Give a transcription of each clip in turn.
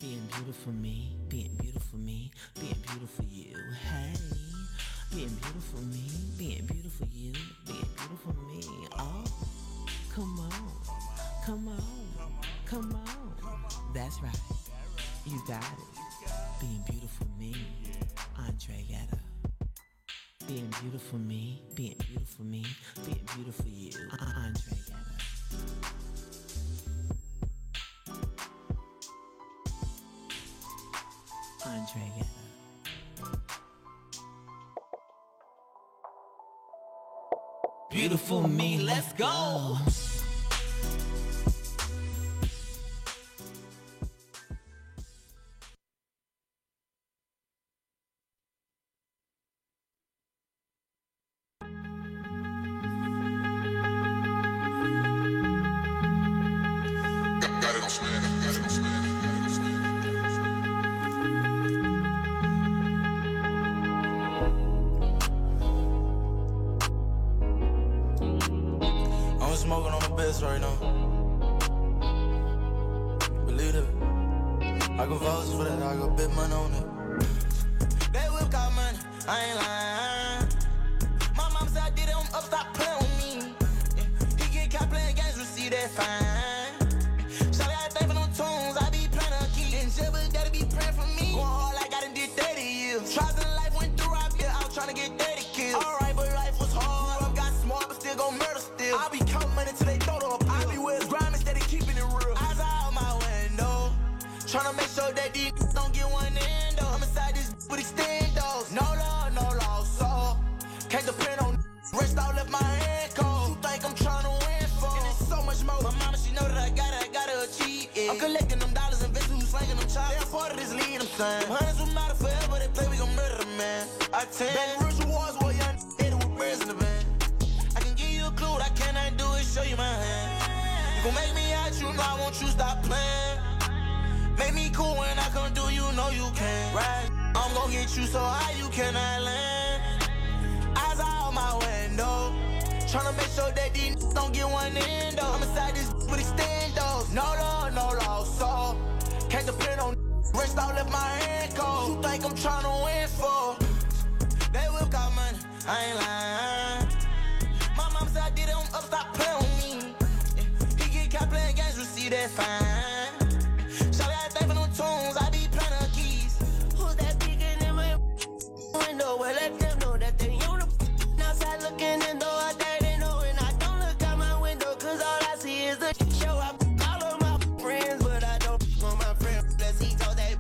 Being beautiful me, being beautiful me, being beautiful you. Hey, being beautiful me, being beautiful you, being beautiful me. Oh, come on, come on, come on. That's right, you got it. Being beautiful me, Andre Guetta. Being beautiful me, being beautiful me, being beautiful you, Andre Guetta. Andre Guetta. Beautiful me, let's go. Smoking on the best right now. Believe it. I can vouch for that, I got big money on it. That whip got money, I ain't lying. My mom said I did it, I'm up, stop playing with me. He get caught playing games, receive that fine. Shawty got a thing for them tunes, I be playing a key. And Jibba gotta be praying for me. Going hard like I done did 30 years. Trials in life went through, I feel I was trying to get 30 kills. Alright, but life was hard. Grew up, got smart, but still gon' murder still. I be counting money till they throw the appeal. I be with grime instead of keeping it real. Eyes out my window, tryna make sure that these don't get one end though. I'm inside this with extendos. No love, no loss, so can't depend on rest all left my hand cold. You think I'm tryna win for? And it's so much more. My mama, she know that I gotta achieve it. I'm collecting them dollars, investing who's slanging them chops. They're part of this lead, I'm saying. Hunters will matter forever, they play, we gon' murder the man. I tend Baton Rouge Awards, where young hit it with birds in the van. I can give you a clue, what I cannot do is show you my hand. You gon' make me out, you know I want you stop playing. Make me cool when I come through, you know you can. Right? I'm gon' get you so high you cannot land. Eyes out my window, tryna make sure that these don't get one end though. I'm inside this with extendos. No love, no loss, so can't depend on rest all left my hand cold. You think I'm tryna win for? They will got money, I ain't lying. My mom said I did it, I'm up, stop playing with me. He get caught playing games, receive that fine. Shawty got a thing for them tunes, I be playing her keys. Who's that peeking in my window? Well, let them know that they on the outside looking in, though I think they know. And I don't look out my window, cause all I see is the show. I all of my friends, but I don't want my friends. Plus he told they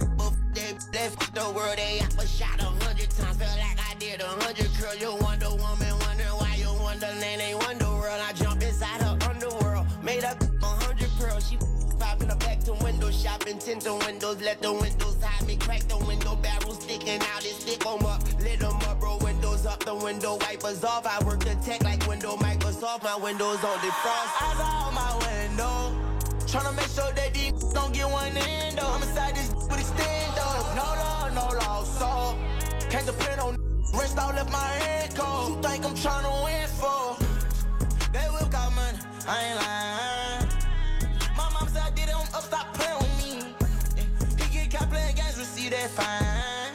left the world, they out for shot 100 times. Felt like I did 100 curls. You Wonder Woman, wondering why you Wonderland ain't Wonderworld. I jump inside her underworld, made up 100 pearls. She popping her back to window shopping, tint the windows, let the windows hide me. Crack the window barrel sticking out, it stick 'em up, lit 'em up, bro. Windows up, the window wipers off. I work the tech like window Microsoft. My windows on defrost. Eyes out my window, tryna make sure that these don't get one end though. I'm inside this with extendos. No love, no loss, so can't depend on rest all left my hand cold. You think I'm tryna win for? They will got money, I ain't lying. My mom said I did it, I'm up, stop playing with me. He get caught playing games, receive that fine.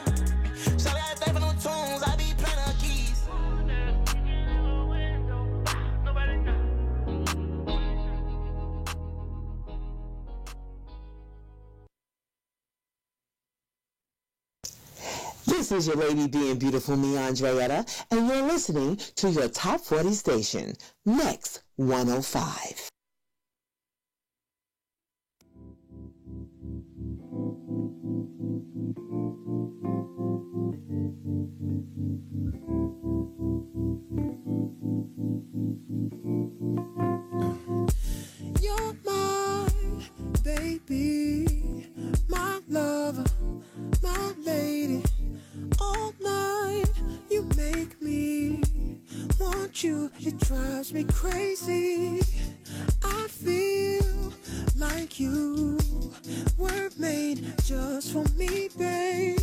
Shawty got a thing for them tunes, I be playing her keys. This is your lady being beautiful, me, Andreetta, and you're listening to your Top 40 station, Next 105. You're my baby, my lover, my lady. All night you make me want you. It drives me crazy. I feel like you were made just for me, babe.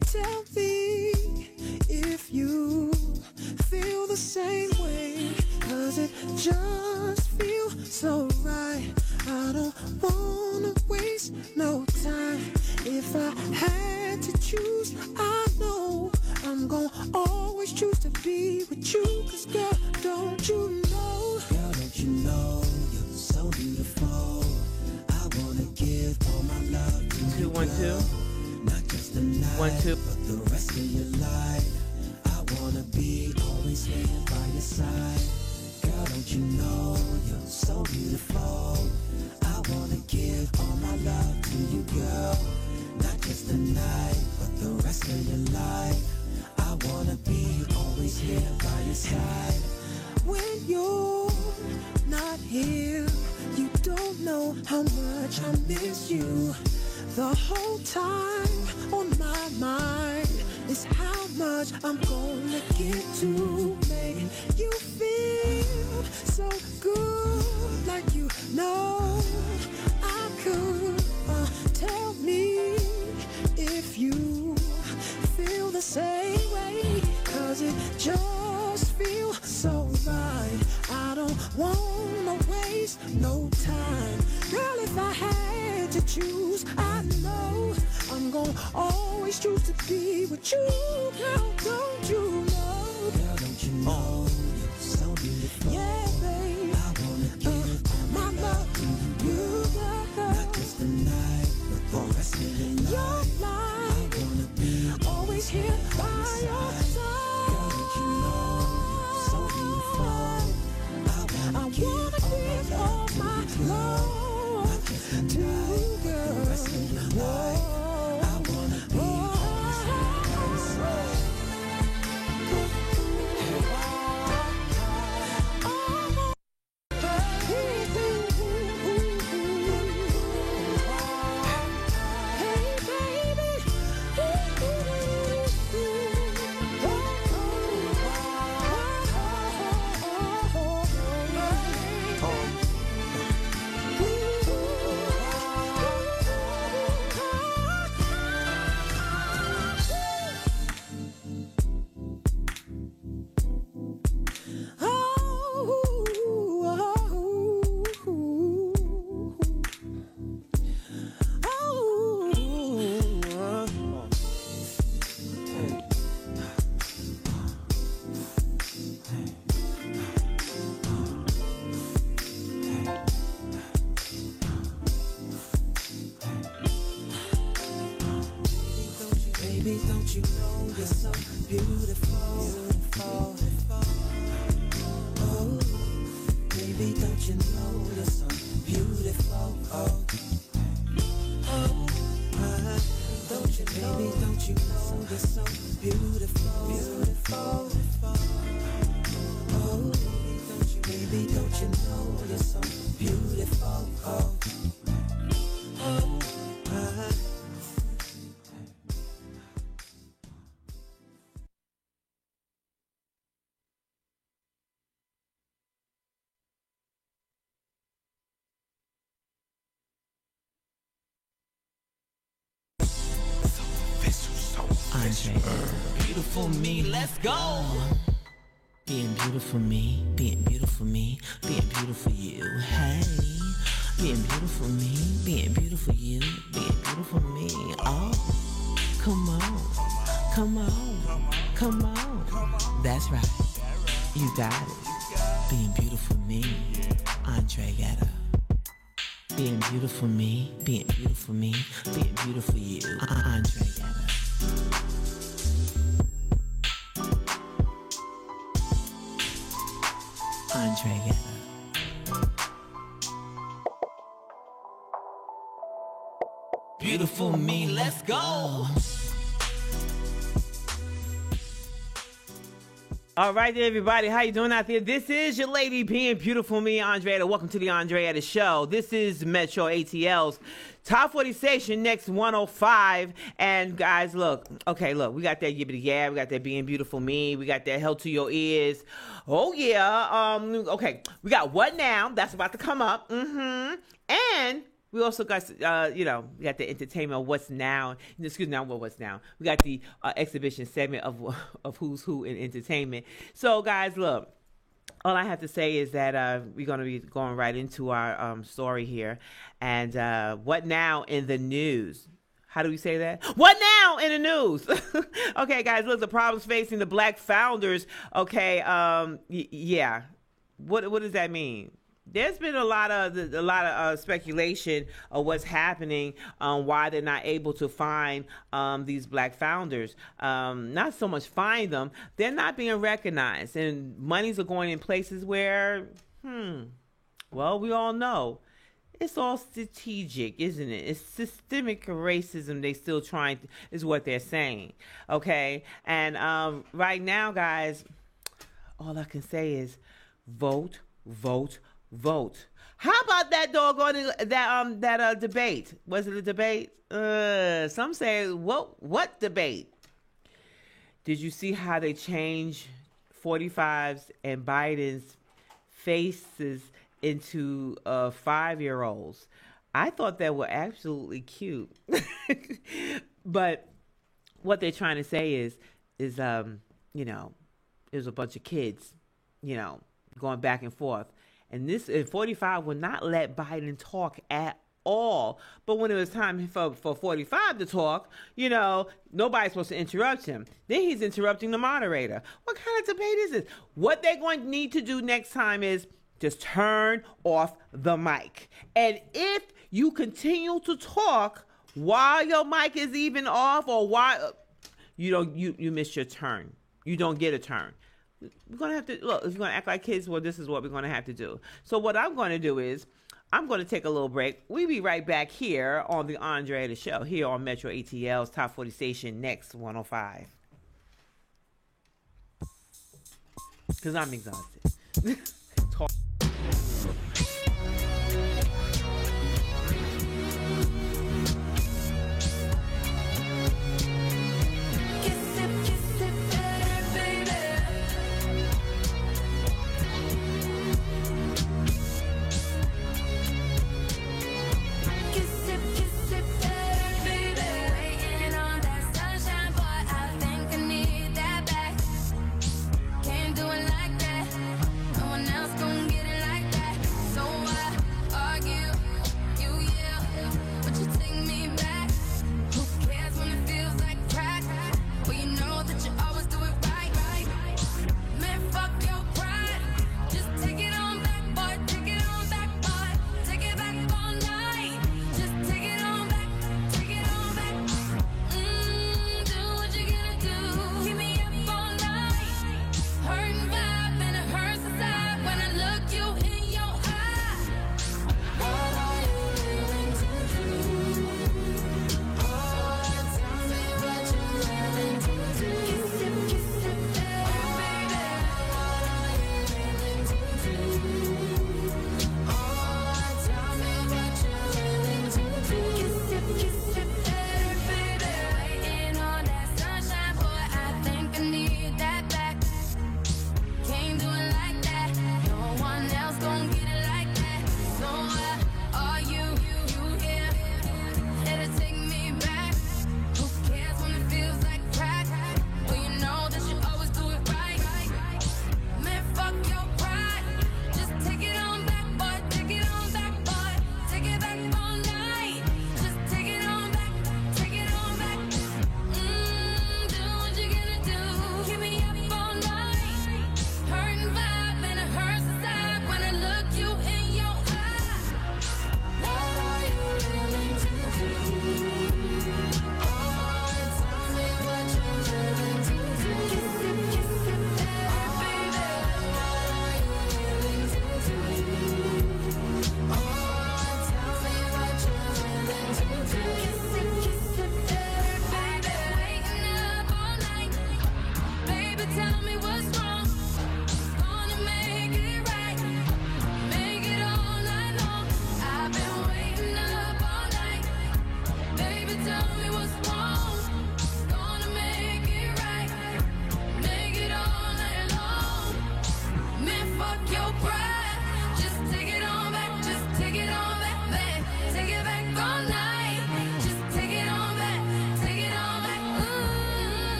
Tell me if you feel the same way, 'cause it just feels so right. I don't wanna waste no time. mine. If I had to choose, I know I'm gonna always choose to be with you. Cause girl, don't you know? Girl, don't you know you're so beautiful? I wanna give all my love to you. 2 1 2. Not just the night, 1 2. but the rest of your life. I wanna be always here by your side. Girl, don't you know you're so beautiful? I wanna give all my love to you, girl. Not just the night, but the rest of your life. I wanna be always here by your side. When you're not here, you don't know how much I miss you. The whole time on my mind is how much I'm gonna get to make you feel so good, like you know I could. Tell me if you feel the same way, cause it just feels so right. I don't wanna waste no time. Girl, if I had to choose, I know I'm gonna always choose to be with you. Girl, don't you know? Girl, don't you know you're so beautiful? Yeah, babe. I wanna give my love to you, girl. Not just the night, but the rest of your life. I wanna be always here by your side. Girl, don't you know you're so beautiful? I wanna give all my love to you, girl. The rest of your life. I wanna be always here by your side. Baby, don't you know you're so beautiful? Oh, baby, don't you know you're so beautiful? Oh, don't you know? Baby, don't you know you're so beautiful? Oh, baby, don't you know you're so beautiful? Oh. Andre, beautiful me, let's go. Being beautiful me, being beautiful me, being beautiful you. Hey, being beautiful me, being beautiful you, being beautiful me. Oh, come on, come on, come on. That's right, you got it. Being beautiful me, Andre Guetta. Being beautiful me, being beautiful me, being beautiful you, Andre Guetta. Andre Guetta. Beautiful me, let's go. All right, everybody, how you doing out there? This is your lady being beautiful me, Andrea. Welcome to the Andrea Show. This is Metro ATL's Top 40 Station, next 105. And guys, look, we got that yibbity yab, we got that being beautiful me, we got that hell to your ears. Oh yeah, we got What Now? That's about to come up. And we also got, we got the entertainment, What's Now. Excuse me, What's Now. We got the exhibition segment of Who's Who in entertainment. So, guys, look, all I have to say is that we're going to be going right into our story here. And what now in the news? How do we say that? What now in the news? Okay, guys, look, the problems facing the black founders. Okay, yeah. What does that mean? There's been a lot of speculation of what's happening, why they're not able to find these black founders. Not so much find them, they're not being recognized, and monies are going in places where, well, we all know it's all strategic, isn't it? It's systemic racism. They still trying to, is what they're saying. Okay, and right now, guys, all I can say is vote, vote, vote. How about that doggone that debate? Was it a debate? Some say what debate? Did you see how they changed 45's and Biden's faces into 5-year-olds? I thought that were absolutely cute. But what they're trying to say is you know, there's a bunch of kids, you know, going back and forth. And 45 would not let Biden talk at all. But when it was time for 45 to talk, you know, nobody's supposed to interrupt him. Then he's interrupting the moderator. What kind of debate is this? What they're going to need to do next time is just turn off the mic. And if you continue to talk while your mic is even off, or while you miss your turn. You don't get a turn. We're going to have to, look, if you're going to act like kids, well, this is what we're going to have to do. So what I'm going to do is, I'm going to take a little break. We'll be right back here on the Andre the Show, here on Metro ATL's Top 40 Station, Next 105. Because I'm exhausted. Talk. No one else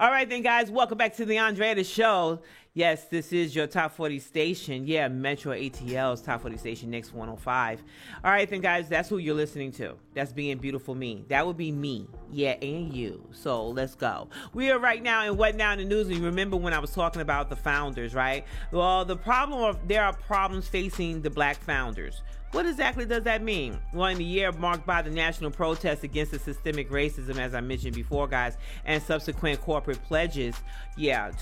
All right, then, guys, welcome back to the Andrea Show. Yes, this is your Top 40 station. Yeah, Metro ATL's Top 40 station, Next 105. All right, then, guys, that's who you're listening to. That's Being Beautiful Me. That would be me. Yeah, and you. So let's go. We are right now in What Now in the News. And you remember when I was talking about the founders, right? Well, there are problems facing the black founders. What exactly does that mean? Well, in the year marked by the national protest against the systemic racism, as I mentioned before, guys, and subsequent corporate pledges, you heard how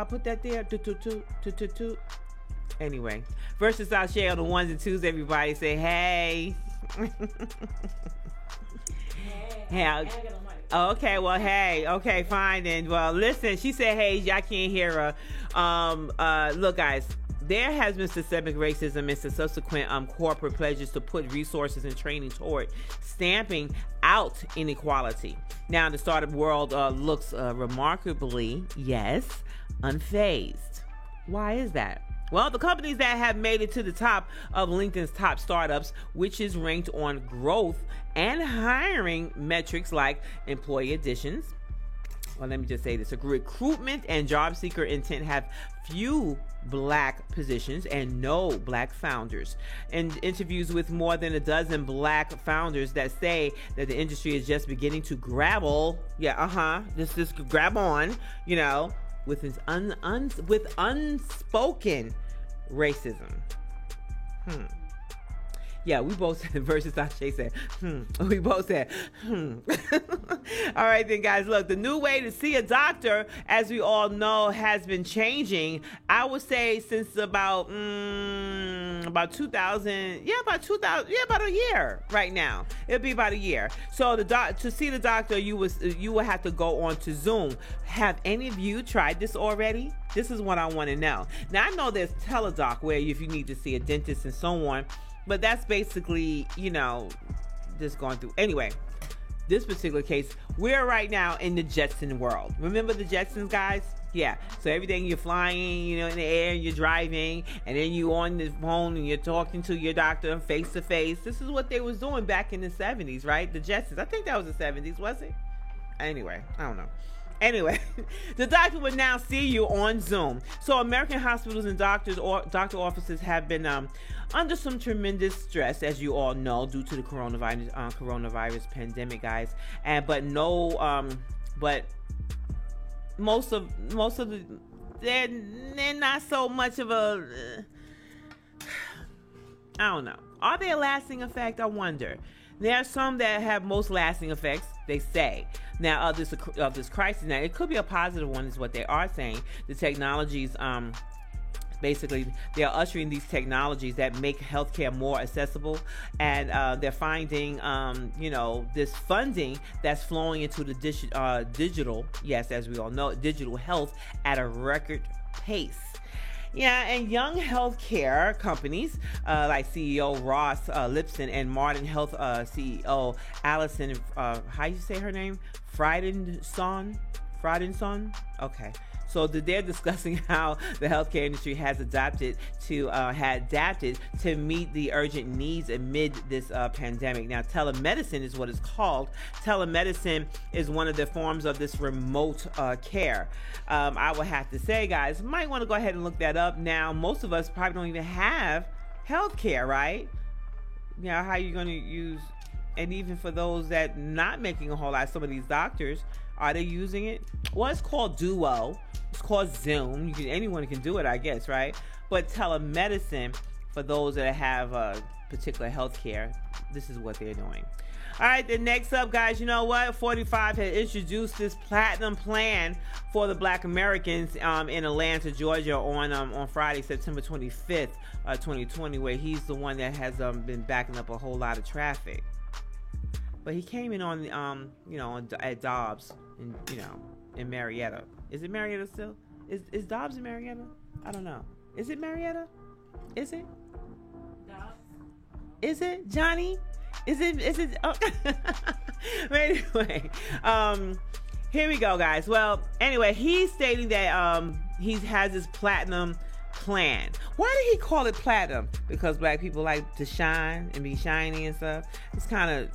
I put that there? Anyway, versus our share on the ones and twos, everybody say, hey. Hey. Okay, well, hey, okay, fine then. Well, listen, she said, hey, y'all can't hear her. Look, guys, there has been systemic racism and subsequent corporate pledges to put resources and training toward stamping out inequality. Now, the startup world looks remarkably, yes, unfazed. Why is that? Well, the companies that have made it to the top of LinkedIn's top startups, which is ranked on growth and hiring metrics like employee additions. Well, let me just say this. Recruitment and job seeker intent have few black positions and no black founders. In interviews with more than a dozen black founders that say that the industry is just beginning to grab on, with his with unspoken racism. Yeah, we both said versus Ashe said, We both said, All right then, guys, look, the new way to see a doctor, as we all know, has been changing. I would say since about 2000, about a year right now. It'll be about a year. So to see the doctor, you would have to go on to Zoom. Have any of you tried this already? This is what I want to know. Now, I know there's Teledoc where if you need to see a dentist and so on, but that's basically, just going through. Anyway, this particular case, we're right now in the Jetson world. Remember the Jetsons, guys? Yeah. So everything, you're flying, in the air, you're driving, and then you on the phone and you're talking to your doctor face to face. This is what they was doing back in the 70s, right? The Jetsons. I think that was the 70s, was it? Anyway, I don't know. Anyway, the doctor would now see you on Zoom. So American hospitals and doctor offices have been under some tremendous stress, as you all know, due to the coronavirus pandemic, guys. But most of the they're not so much of a I don't know. Are they a lasting effect? I wonder. There are some that have most lasting effects, they say. Now, of this crisis, now it could be a positive one, is what they are saying. The technologies, basically, they are ushering these technologies that make healthcare more accessible, and they're finding, this funding that's flowing into the digital, yes, as we all know, digital health at a record pace. Yeah, and young healthcare companies like CEO Ross Lipson and Modern Health CEO Allison, how you say her name? Friedenson? Okay. So they're discussing how the healthcare industry has adapted to meet the urgent needs amid this pandemic. Now, telemedicine is what it's called. Telemedicine is one of the forms of this remote care. I would have to say, guys, might want to go ahead and look that up. Now, most of us probably don't even have healthcare, right? How are you going to use? And even for those that not making a whole lot, some of these doctors, are they using it? Well, it's called Duo. It's called Zoom. Anyone can do it, I guess, right? But telemedicine, for those that have particular health care, this is what they're doing. All right, then next up, guys, you know what? 45 had introduced this platinum plan for the Black Americans in Atlanta, Georgia on Friday, September 25th, 2020, where he's the one that has been backing up a whole lot of traffic. But he came in on at Dobbs in Marietta. Is it Marietta still? Is Dobbs in Marietta? I don't know. Is it Marietta? Is it? Dobbs. Is it Johnny? Is it? Oh. But anyway, here we go, guys. Well, anyway, he's stating that he has this platinum plan. Why did he call it platinum? Because black people like to shine and be shiny and stuff. It's kind of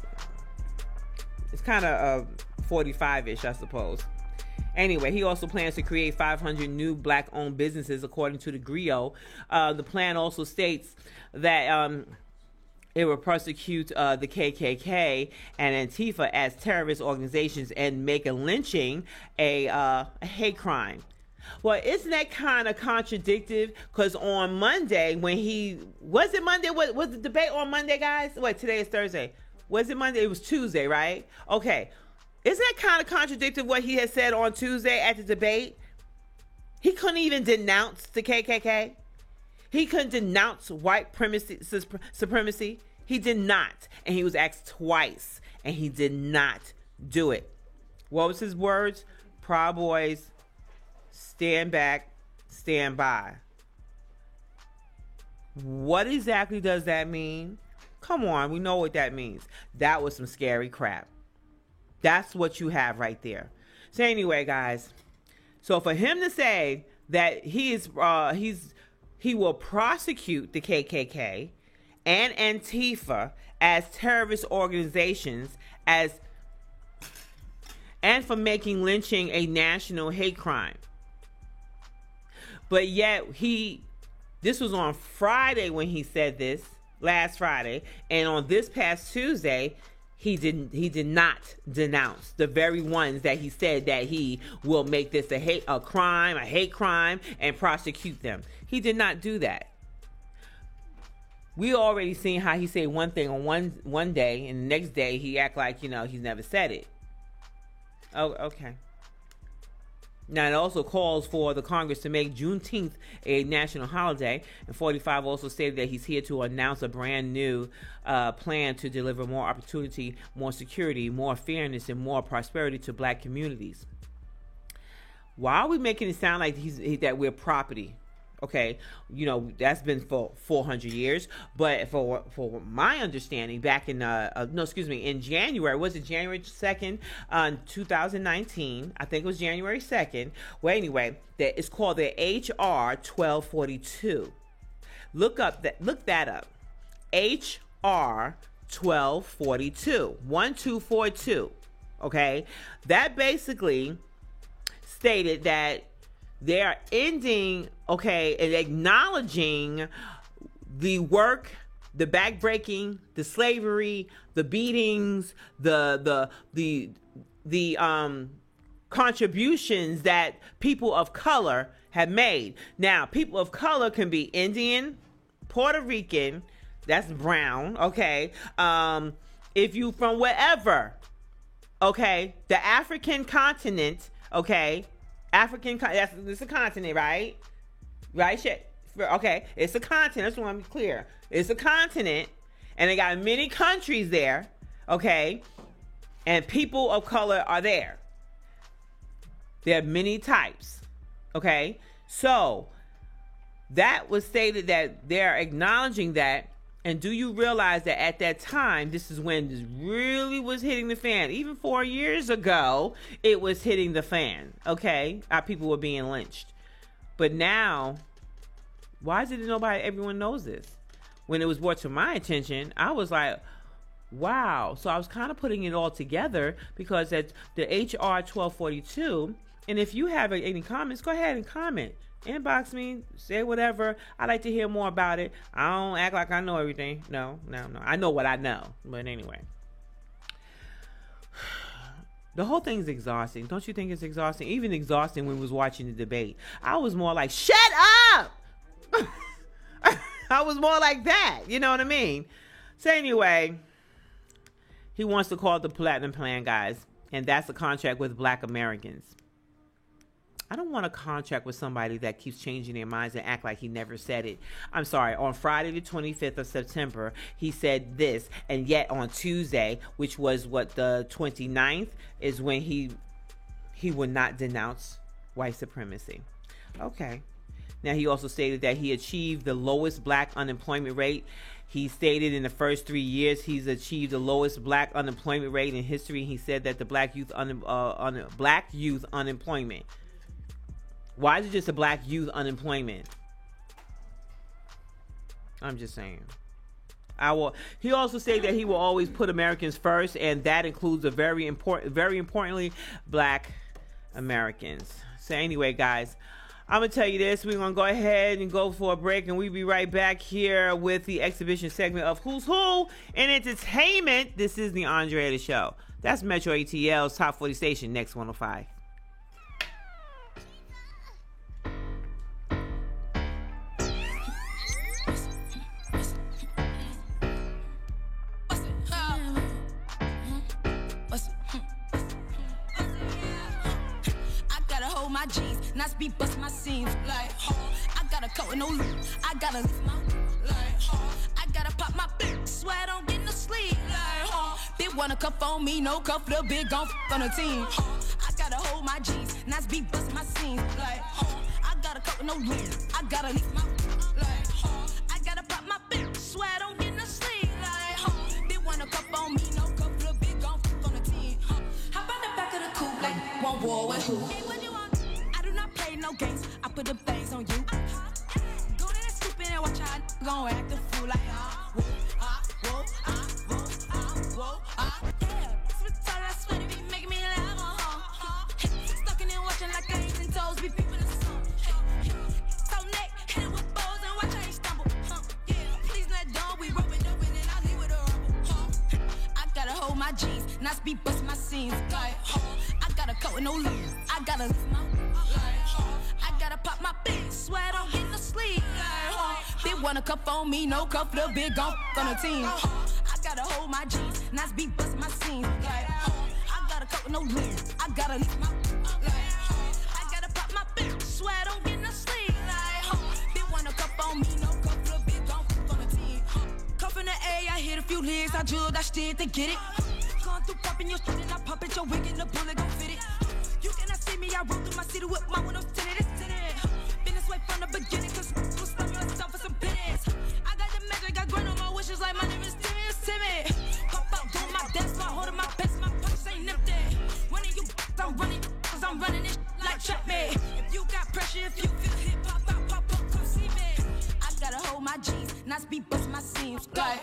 It's kind of 45-ish, I suppose. Anyway, he also plans to create 500 new black-owned businesses, according to the Griot. The plan also states that it will prosecute the KKK and Antifa as terrorist organizations and make a lynching a hate crime. Well, isn't that kind of contradictive? Because on Monday, when was it Monday? Was the debate on Monday, guys? Wait, today is Thursday. Was it Monday? It was Tuesday, right? Okay. Isn't that kind of contradictive what he had said on Tuesday at the debate? He couldn't even denounce the KKK. He couldn't denounce white supremacy. He did not. And he was asked twice, and he did not do it. What was his words? Proud Boys, stand back, stand by. What exactly does that mean? Come on, we know what that means. That was some scary crap. That's what you have right there. So anyway, guys, so for him to say that he will prosecute the KKK and Antifa as terrorist organizations and for making lynching a national hate crime. But yet this was on Friday when he said this, last Friday, and on this past Tuesday, he did not denounce the very ones that he said that he will make this a hate crime, and prosecute them. He did not do that. We already seen how he said one thing on one day, and the next day he act like he's never said it. Oh, okay. Now, it also calls for the Congress to make Juneteenth a national holiday. And 45 also stated that he's here to announce a brand new plan to deliver more opportunity, more security, more fairness, and more prosperity to black communities. Why are we making it sound like that we're property? Okay, that's been for 400 years. But for my understanding, back in in January, was it January 2nd, 2019? I think it was January 2nd. Well, anyway, it's called the HR 1242. Look that up. HR 1242, 1242. Okay, that basically stated that they are ending, and acknowledging the work, the backbreaking, the slavery, the beatings, the contributions that people of color have made. Now, people of color can be Indian, Puerto Rican, that's brown, okay? If you from wherever, okay? The African continent, okay? It's a continent, right? Right? Shit. Okay, it's a continent. That's why I'm clear. It's a continent, and they got many countries there, okay? And people of color are there. There are many types, okay? So, that was stated that they're acknowledging that. And do you realize that at that time, this is when this really was hitting the fan? Even 4 years ago, it was hitting the fan, okay? Our people were being lynched. But now, why is it that everyone knows this? When it was brought to my attention, I was like, wow. So I was kind of putting it all together because that's the HR 1242. And if you have any comments, go ahead and comment. Inbox me, say whatever. I'd like to hear more about it. I don't act like I know everything. No. I know what I know. But anyway. The whole thing's exhausting. Don't you think it's exhausting? Even exhausting when we was watching the debate. I was more like, shut up! I was more like that. You know what I mean? So anyway, he wants to call it the Platinum Plan, guys. And that's a contract with black Americans. I don't want a contract with somebody that keeps changing their minds and act like he never said it. I'm sorry. On Friday the 25th of September, he said this. And yet on Tuesday, which was the 29th, is when he would not denounce white supremacy. Okay. Now, he also stated that he achieved the lowest black unemployment rate. He stated in the first 3 years, he's achieved the lowest black unemployment rate in history. He said that the black youth unemployment. Why is it just a black youth unemployment? I'm just saying. He also said that he will always put Americans first, and that includes very importantly, Black Americans. So anyway, guys, I'm gonna tell you this. We're gonna go ahead and go for a break, and we'll be right back here with the exhibition segment of Who's Who in Entertainment. This is the Andrea Show. That's Metro ATL's Top 40 station, Next 105. My jeans, not be bust my seams like I got a coat and no loop. I gotta lift my like I gotta pop my sweat on getting no sleep like they wanna cuff on me, no cuff, little big gon' on the team. I gotta hold my jeans, not be bust my seams like I got a coat and no loop. I gotta lift my like I gotta pop my sweat on getting no sleep like they wanna cuff on me, no cuff, little big gon' on the team. Hop on the back of the coupe like one war with who? Play no games, I put the things on you. Go to that stupid and watch how gon' act a fool like yeah, it's all I swear to be making me laugh. Stuck in there watching like I ain't toes, be people in the sun. So neck, hit it with bows and watch how he stumble. Yeah, please let down, we rope it open and I leave with a rumble. I gotta hold my jeans, not be bust my seams. Like, I got a coat and no leave. I gotta lift my I gotta pop my big sweat on getting no sleep. They wanna cuff on me, no cuff, little big gon' on the team. I gotta hold my jeans, not be bust my seams. I gotta coat no lean, I gotta leave my I gotta pop my big sweat on getting no sleep. They wanna cuff on me, no cuff, little big gon' on the team. Cuff in the air, I hit a few legs, I drilled, I steered to get it. Going through popping your shit and I pop it, your wig and the bullet gon' fit it. You cannot see me, I roll through my city with my windows tinted, it's tinted. Been this way from the beginning, cause we'll stop yourself for some pennies. I got the magic, I grind on my wishes like my name is Timmy, it's Timmy. Pop out, doing my dance, my holding my best, my punch ain't nifty. Running you, I'm running, cause I'm running this like trap me. If you got pressure, if you feel hip, pop out, come see me. I gotta hold my jeans, not be bust my seams. Like,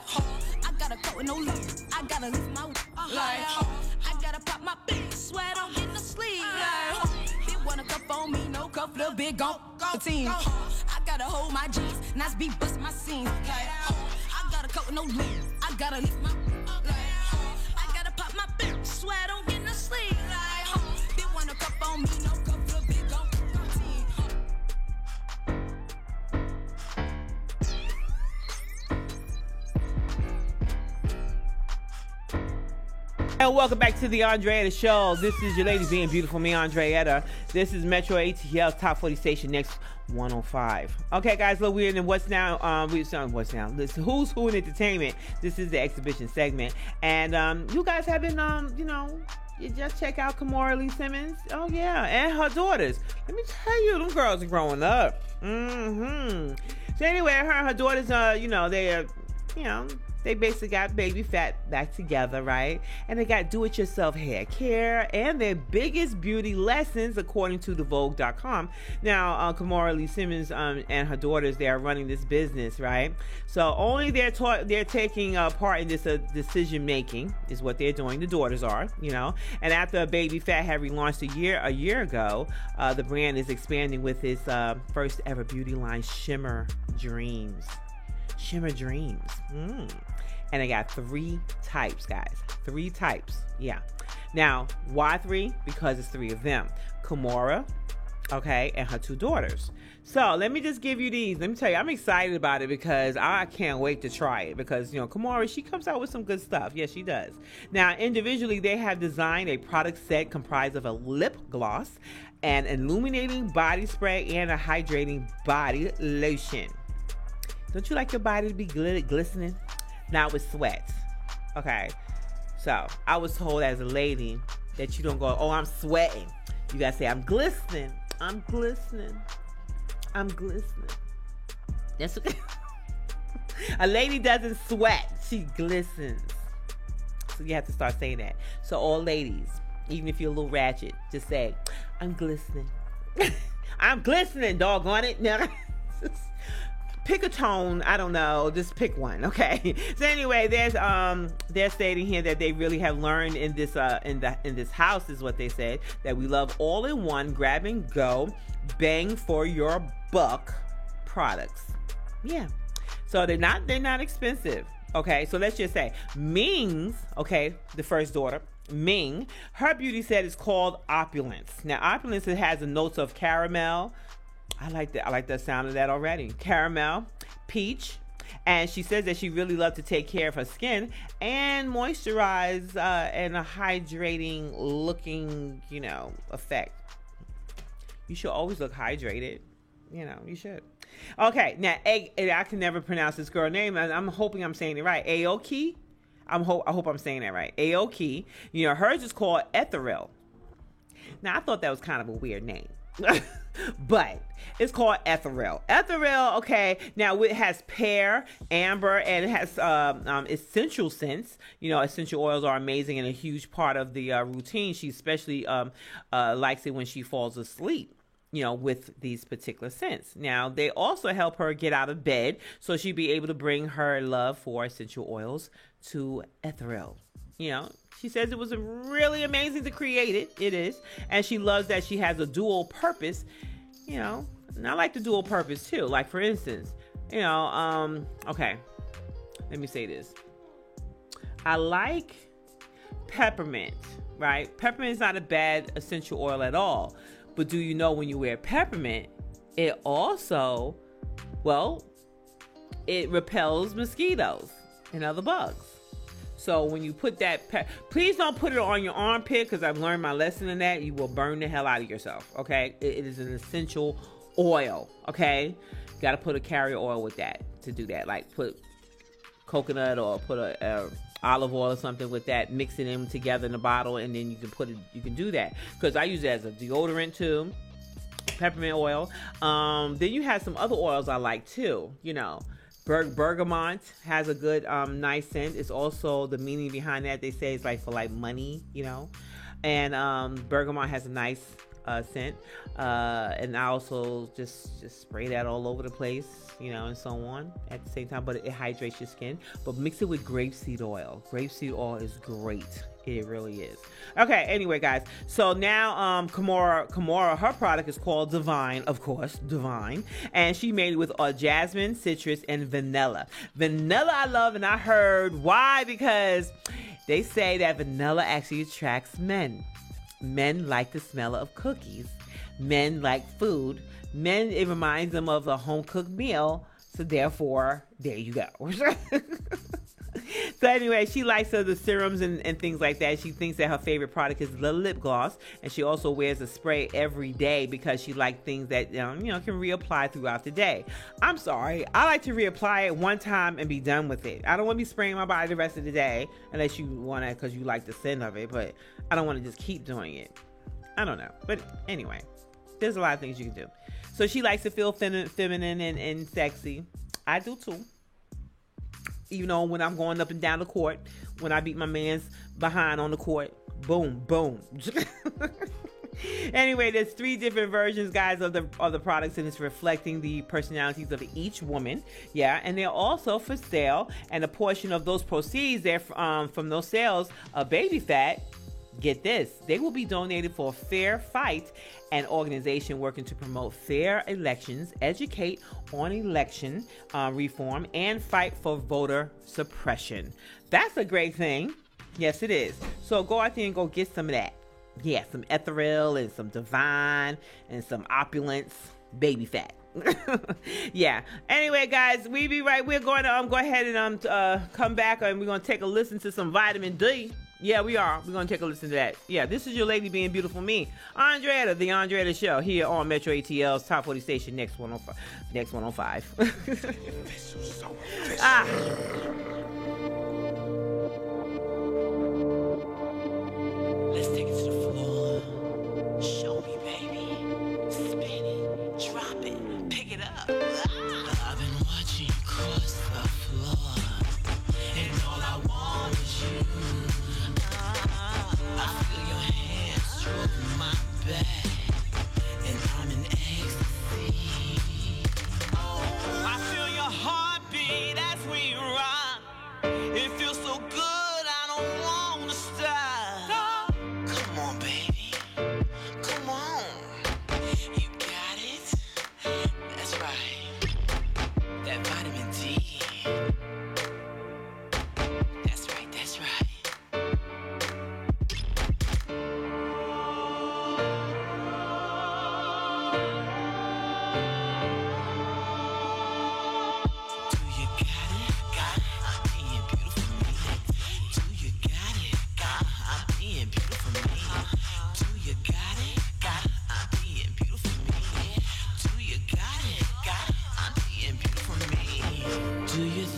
I gotta coat with no leave, I gotta lift my like, I gotta pop my big sweat on getting no sleep. They wanna cuff on me, no cuff, little big gon' go team. I gotta hold my jeans, not be bust my seams. Like, I gotta coat with no leave, I gotta lift my I gotta pop my big sweat on getting no sleep. Like, they wanna cuff on me, no cuff, little big gon' go team. And welcome back to the Andrea Show. This is your lady being beautiful, me, Andrea. This is Metro ATL's Top 40 station, Next 105. Okay, guys, look, we're in What's Now. What's Now? This is Who's Who in Entertainment. This is the exhibition segment. And you guys have been, you just check out Kimora Lee Simmons. Oh, yeah, and her daughters. Let me tell you, them girls are growing up. So anyway, her and her daughters, they basically got Baby Phat back together, right? And they got do-it-yourself hair care and their biggest beauty lessons, according to the Vogue.com. Now, Kimora Lee Simmons and her daughters, they are running this business, right? So only they're taking part in this decision making is what they're doing. The daughters are, And after Baby Phat had relaunched a year ago, the brand is expanding with its first ever beauty line, Shimmer Dreams. And I got 3 types, guys. 3 types. Yeah. Now, why 3? Because it's 3 of them. Kimora, okay, and her 2 daughters. So let me just give you these. Let me tell you, I'm excited about it because I can't wait to try it because, Kimora, she comes out with some good stuff. Yes, she does. Now, individually, they have designed a product set comprised of a lip gloss, an illuminating body spray, and a hydrating body lotion. Don't you like your body to be glistening? Not with sweat. Okay. So, I was told as a lady that you don't go, oh, I'm sweating. You got to say, I'm glistening. I'm glistening. I'm glistening. That's okay. A lady doesn't sweat. She glistens. So, you have to start saying that. So, all ladies, even if you're a little ratchet, just say, I'm glistening. I'm glistening, doggone it. Now, pick a tone. I don't know. Just pick one. Okay. So anyway, they're stating here that they really have learned in this in this house, is what they said, that we love all-in-one grab and go, bang for your buck products. Yeah. So they're not expensive. Okay. So let's just say Ming's, okay, the first daughter, Ming, her beauty set is called Opulence. Now, Opulence, it has the notes of caramel. I like that sound of that already. Caramel, peach, and she says that she really loves to take care of her skin and moisturize and a hydrating looking, effect. You should always look hydrated. You should. Okay, now I can never pronounce this girl name. I'm hoping I'm saying it right. Aoki. I hope I'm saying that right. Aoki. Hers is called Ethereal. Now, I thought that was kind of a weird name. But it's called Ethereal. Ethereal, okay. Now it has pear, amber, and it has essential scents. Essential oils are amazing and a huge part of the routine. She especially likes it when she falls asleep, with these particular scents. Now, they also help her get out of bed, so she'll be able to bring her love for essential oils to Ethereal. She says it was really amazing to create it. It is. And she loves that she has a dual purpose, and I like the dual purpose too. Like, for instance, okay, let me say this. I like peppermint, right? Peppermint is not a bad essential oil at all. But do you know when you wear peppermint, it also, it repels mosquitoes and other bugs. So when you put that, please don't put it on your armpit, because I've learned my lesson in that. You will burn the hell out of yourself, okay? It is an essential oil, okay? You got to put a carrier oil with that to do that. Like put coconut or put a olive oil or something with that, mix it in together in a bottle, and then you can do that. Because I use it as a deodorant too, peppermint oil. Then you have some other oils I like too, Bergamot has a good, nice scent. It's also, the meaning behind that, they say it's like for like money, and bergamot has a nice scent, and I also just spray that all over the place, and so on at the same time, but it hydrates your skin. But mix it with grapeseed oil. Grapeseed oil is great. It really is. Okay, anyway, guys. So now Kimora, her product is called Divine, of course, Divine. And she made it with jasmine, citrus, and vanilla. Vanilla I love, and I heard why, because they say that vanilla actually attracts men. Men like the smell of cookies. Men like food. Men, it reminds them of a home-cooked meal. So therefore, there you go. So anyway, she likes the serums and things like that. She thinks that her favorite product is the lip gloss, and she also wears a spray every day because she likes things that can reapply throughout the day. I'm sorry, I like to reapply it one time and be done with it. I don't want to be spraying my body the rest of the day unless you want to, because you like the scent of it, but I don't want to just keep doing it. I don't know, but anyway, there's a lot of things you can do. So she likes to feel feminine and sexy. I do too. When I'm going up and down the court, when I beat my man's behind on the court, boom, boom. Anyway, there's 3 different versions, guys, of the products, and it's reflecting the personalities of each woman. Yeah, and they're also for sale, and a portion of those proceeds there from those sales of Baby Fat, get this, they will be donated for a fair fight, an organization working to promote fair elections, educate on election reform, and fight for voter suppression. That's a great thing. Yes, it is. So go out there and go get some of that. Yeah, some Ethereal and some Divine and some Opulence Baby Fat. Yeah. Anyway, guys, we be right. We're going to go ahead and come back, and we're going to take a listen to some vitamin D. Yeah, we are. We're going to take a listen to that. Yeah, this is your lady being beautiful me, Andrea, the Andrea Show, here on Metro ATL's Top 40 Station, Next 105. Next 105. Ah. Let's take it to the floor. Show me, baby. Spin it, drop it, pick it up. I've been watching you cross the floor, and all I want is you. I feel your hands stroke my back, and I'm in ecstasy. Oh, I feel your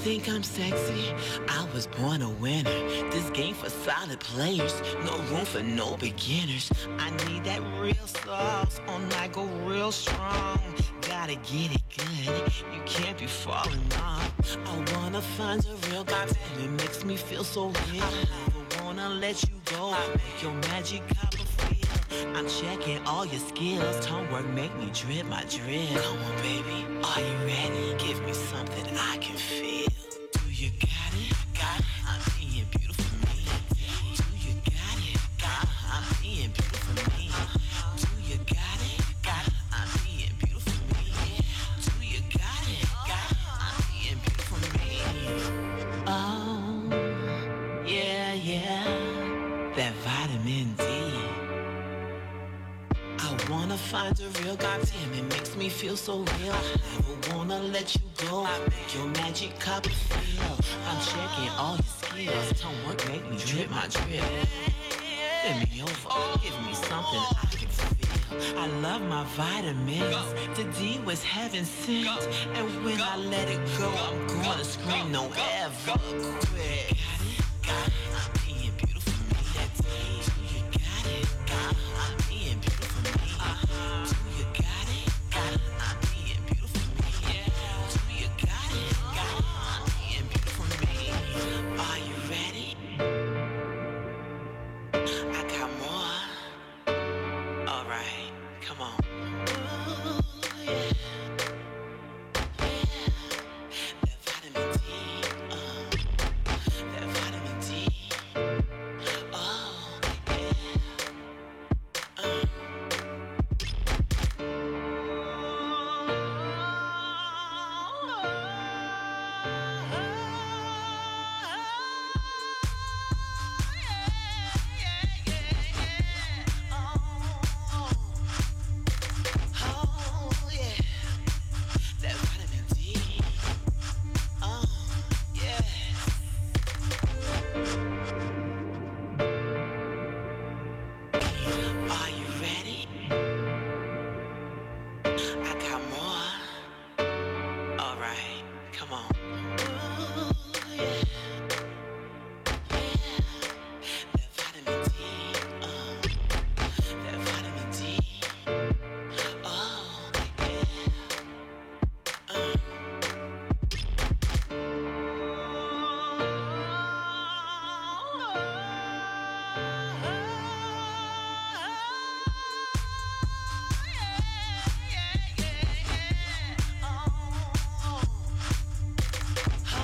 think I'm sexy? I was born a winner. This game for solid players. No room for no beginners. I need that real sauce on that go real strong. Gotta get it good. You can't be falling off. I wanna find a real goddamn. It makes me feel so real. I never wanna let you go. Make your magic copper feel. I'm checking all your skills. Tongue work make me drip my drip. Come on, baby. Are you ready? Give me something I can feel. Do you got it? Got it. I'm being beautiful me. Do you got it? Got it. I'm being beautiful me. Do you got it? Got it. I'm being beautiful me. Do you got it? Got it. I'm being beautiful me. Oh, yeah, yeah. That vitamin D. I wanna find a real goddamn, it makes me feel so real. I never wanna let you go. I make your magic copper feel. I'm checking all your skills. Tongue work make me drip my drip. Bend me over, give me something I can feel. I love my vitamins. The D was heaven sent. And when I let it go, I'm gonna scream no ever quit. Got it, I'm being beautiful me. That D, you got it, got it, I'm being beautiful me. Do you got it? Got it, I'm being beautiful me. Do you got it? Got it, I'm being beautiful me. Are you ready? I got more. All right, come on. Ooh, yeah. That vitamin D. That vitamin D. Oh, yeah. That vitamin D. Oh, yeah. Are you ready? I got more. All right, come on. Ooh, yeah. That vitamin D. That vitamin D.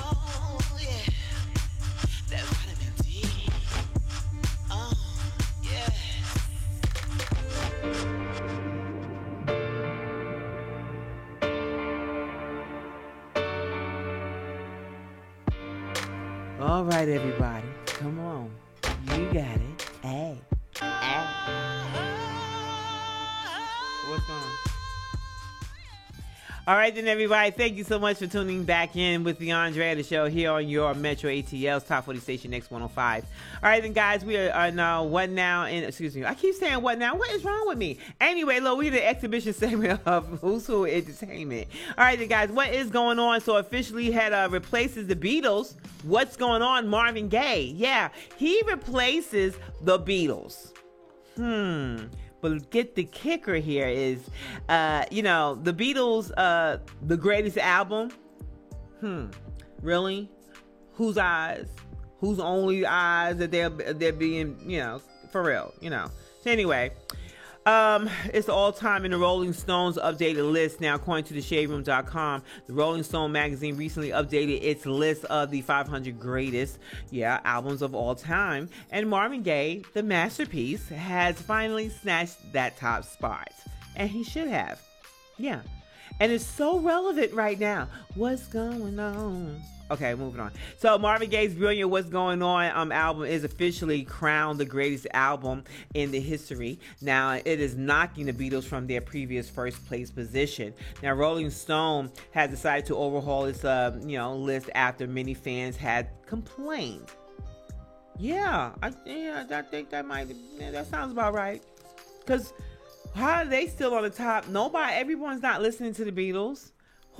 Oh, yeah. That vitamin D. Oh, yeah. All right, everybody, come on. You got it. Hey. Hey. What's going on? All right, then, everybody. Thank you so much for tuning back in with the Andrea the Show here on your Metro ATL's Top 40 Station X105. All right, then, guys, we are now What Now? Excuse me. I keep saying What Now? What is wrong with me? Anyway, look, we're the exhibition segment of Who's Who Entertainment. All right, then, guys, what is going on? So, officially had replaces the Beatles. What's going on? Marvin Gaye. Yeah, he replaces the Beatles. But get the kicker here is, the Beatles, the greatest album. Really? Whose eyes? Whose only eyes that they're being, for real, So anyway, it's all time in the Rolling Stones updated list. Now, according to theshaderoom.com, the Rolling Stone magazine recently updated its list of the 500 greatest, albums of all time. And Marvin Gaye, the masterpiece, has finally snatched that top spot. And he should have. Yeah. And it's so relevant right now. What's going on? Okay, moving on. So Marvin Gaye's brilliant What's Going On album is officially crowned the greatest album in the history. Now, it is knocking the Beatles from their previous first place position. Now, Rolling Stone has decided to overhaul its list after many fans had complained. I think that sounds about right. Because how are they still on the top? Everyone's not listening to the Beatles.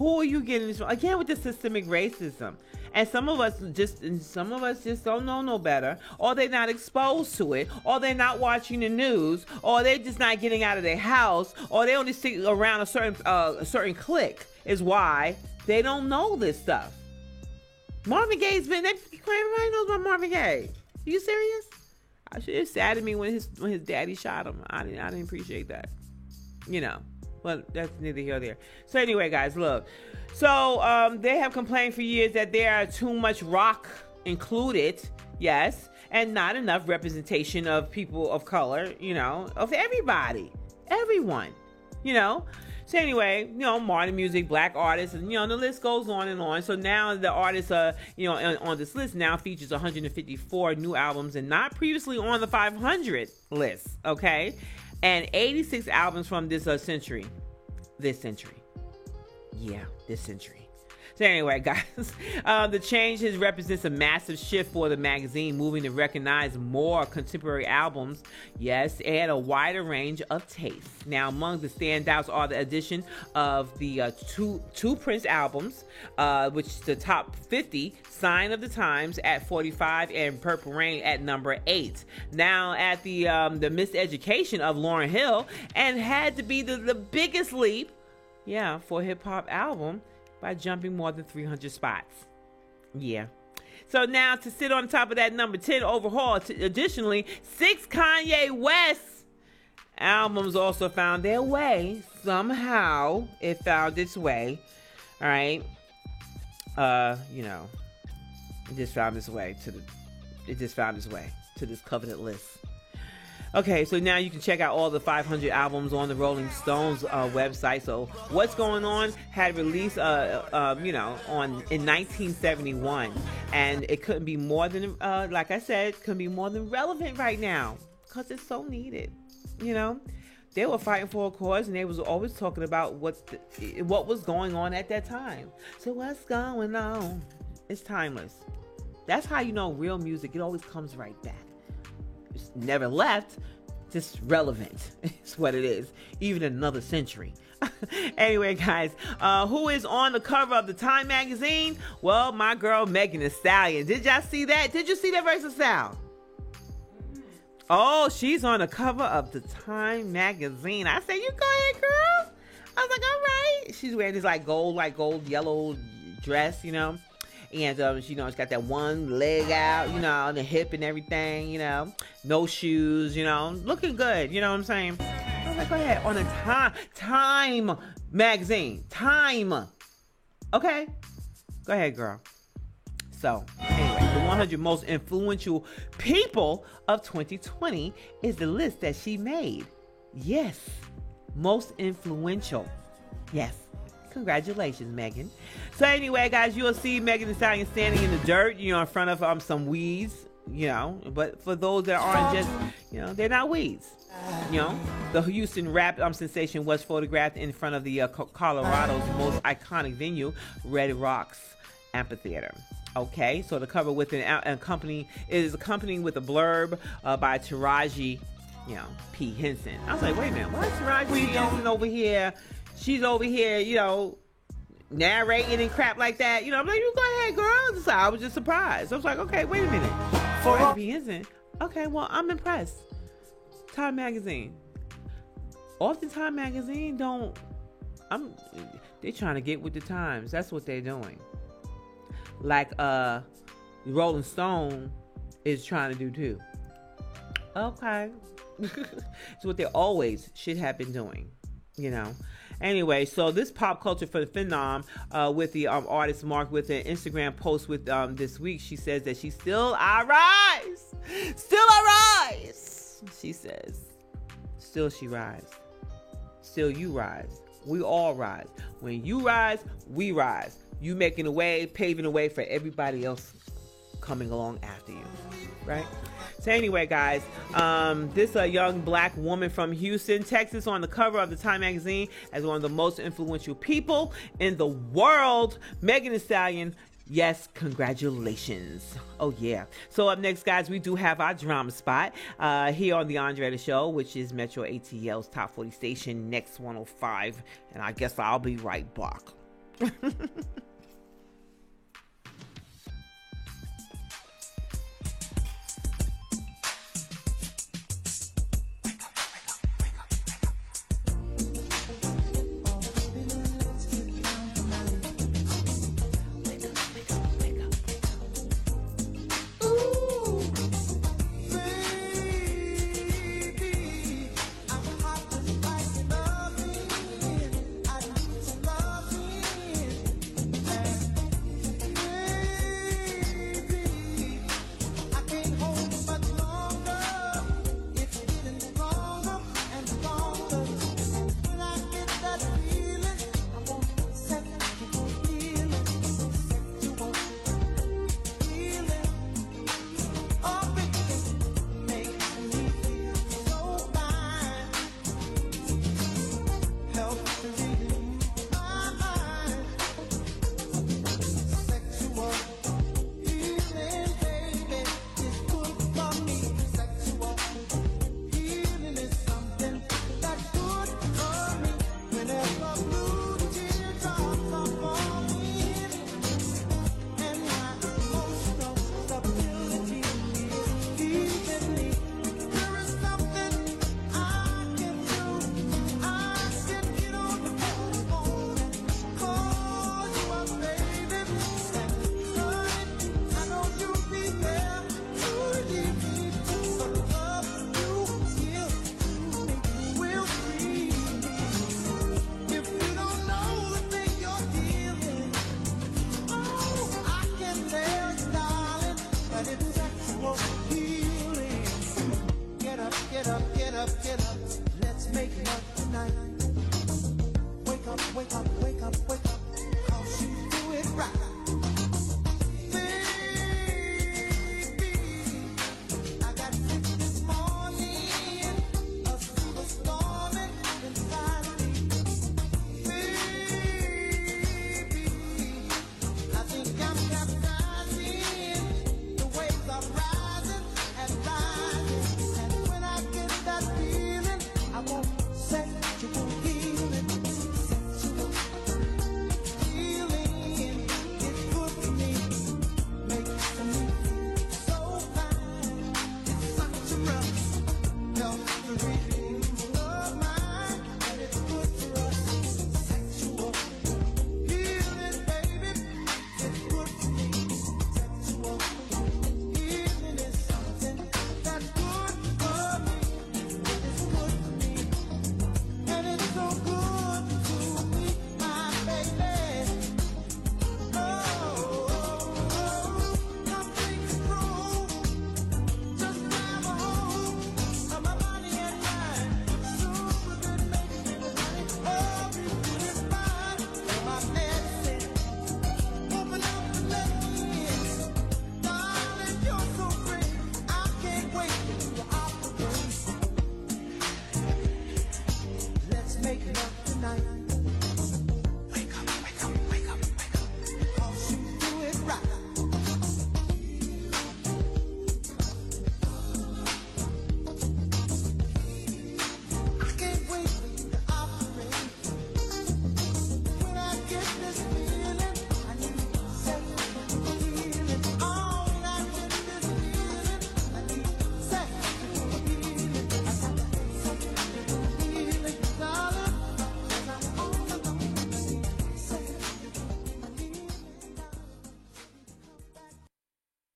Who are you getting this from? Again, with the systemic racism. And some of us just don't know no better, or they're not exposed to it, or they're not watching the news, or they're just not getting out of their house, or they only stick around a certain clique is why they don't know this stuff. Marvin Gaye's been, everybody knows about Marvin Gaye. Are you serious? It saddened me when his daddy shot him. I didn't appreciate that. You know, but that's neither here nor there. So anyway, guys, look. So they have complained for years that there are too much rock included, yes, and not enough representation of people of color, you know, of everybody, everyone, you know. So anyway, you know, modern music, black artists, and, you know, the list goes on and on. So now the artists, you know, on this list now features 154 new albums and not previously on the 500 list, okay? And 86 albums from this century. Yeah, this century. So anyway, guys, the change represents a massive shift for the magazine, moving to recognize more contemporary albums, yes, and a wider range of tastes. Now, among the standouts are the addition of the two Prince albums, which is the top 50, Sign of the Times at 45 and Purple Rain at number 8. Now, at the Miseducation of Lauryn Hill, and had to be the biggest leap, yeah, for a hip-hop album, by jumping more than 300 spots. Yeah. So now to sit on top of that number 10 overhaul, additionally, 6 Kanye West albums also found their way. Somehow it found its way. All right. You know, it just found its way to this coveted list. Okay, so now you can check out all the 500 albums on the Rolling Stones website. So What's Going On had released, you know, in 1971, and it couldn't be more than, like I said, couldn't be more than relevant right now because it's so needed. You know, they were fighting for a cause, and they was always talking about what was going on at that time. So what's going on? It's timeless. That's how you know real music. It always comes right back. It's never left, just relevant. It's what it is, even in another century. Anyway, guys, who is on the cover of the Time magazine? Well, my girl Megan Thee Stallion. Did y'all see that? Did you see that versus Sal? Oh, she's on the cover of the Time magazine. I said, you go ahead, girl. I was like, all right. She's wearing this like gold, yellow dress, you know. And, you know, it's got that one leg out, you know, the hip and everything, you know, no shoes, you know, looking good, you know what I'm saying? I was like, go ahead, on a Time magazine, Time. Okay, go ahead, girl. So, anyway, the 100 most influential people of 2020 is the list that she made. Yes, most influential. Yes. Congratulations, Megan. So anyway, guys, you'll see Megan Thee Stallion standing in the dirt, you know, in front of some weeds, you know. But for those that aren't just, you know, they're not weeds. You know, the Houston rap sensation was photographed in front of the Colorado's most iconic venue, Red Rocks Amphitheater. Okay, so the cover with is accompanied with a blurb by Taraji, you know, P. Henson. I was like, wait a minute, why is Taraji Henson over here? She's over here, you know, narrating and crap like that. You know, I'm like, you go ahead, girl. So I was just surprised. I was like, okay, wait a minute. Taraji P. Henson. Okay, well, I'm impressed. Time magazine. Off the Time magazine, they're trying to get with the times. That's what they're doing. Like, Rolling Stone is trying to do too. Okay. It's what they always should have been doing, you know. Anyway, so this pop culture phenom with the artist Mark with an Instagram post with this week, she says that she still I rise. Still I rise. She says, still she rise. Still you rise. We all rise. When you rise, we rise. You making the way, paving the way for everybody else coming along after you. Right? So anyway, guys, this young black woman from Houston, Texas, on the cover of the Time magazine as one of the most influential people in the world, Megan Thee Stallion. Yes, congratulations. Oh, yeah. So up next, guys, we do have our drama spot here on The Andrea Show, which is Metro ATL's Top 40 station, Next 105. And I guess I'll be right back.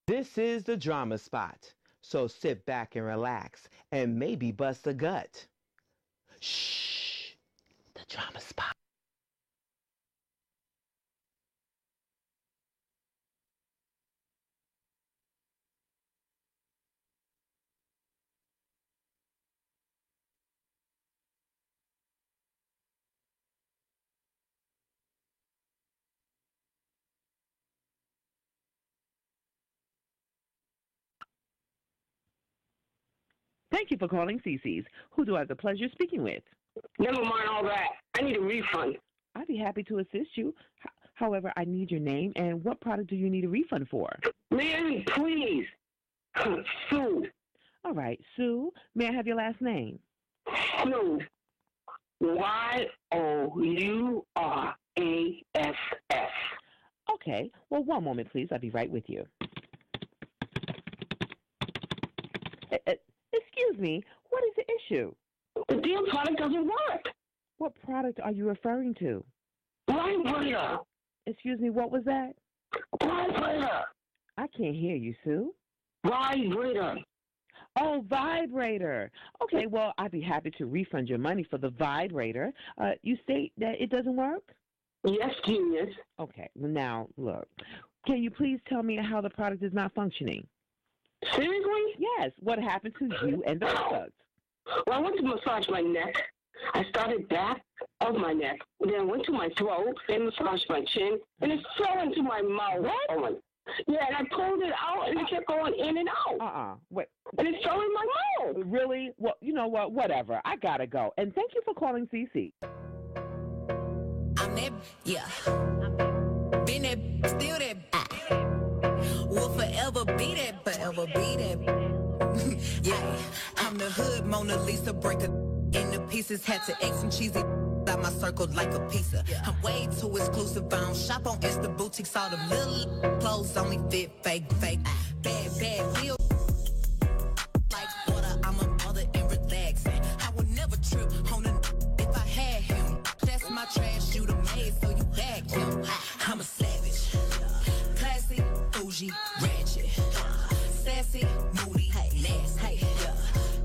This is the drama spot, so sit back and relax and maybe bust a gut. Shh, the drama spot. Thank you for calling CC's. Who do I have the pleasure of speaking with? Never mind all that. I need a refund. I'd be happy to assist you. However, I need your name and what product do you need a refund for? Man, please. Sue. All right, Sue. May I have your last name? Sue. Y-O-U-R. Okay. Well, one moment, please. I'll be right with you. Excuse me. What is the issue? The damn product doesn't work. What product are you referring to? Vibrator. Excuse me. What was that? Vibrator. I can't hear you, Sue. Vibrator. Oh, vibrator. Okay. Well, I'd be happy to refund your money for the vibrator. You state that it doesn't work? Yes, genius. Okay. Well, now, look. Can you please tell me how the product is not functioning? Seriously? Yes. What happened to you and the product? Well, I went to massage my neck. I started back of my neck. Then I went to my throat, then massaged my chin, and it fell into my mouth. What? Oh my. Yeah, and I pulled it out, and it kept going in and out. Wait. And it fell in my mouth. Really? Well, you know what? Whatever. I gotta go. And thank you for calling CC. I'm that, yeah. Been that, still that. Will forever be that, forever be that. Yeah, I'm the hood Mona Lisa breaker. In the pieces, had to egg some cheesy out my circle like a pizza. I'm way too exclusive. I don't shop on Insta boutiques. All them little clothes only fit fake. Bad deal. Like water, I'm a mother and relaxing. I would never trip on a if I had him. That's my trash, you the maid, so you back him. I'm a savage. Classy, bougie, ratchet. Sassy, moody, nasty.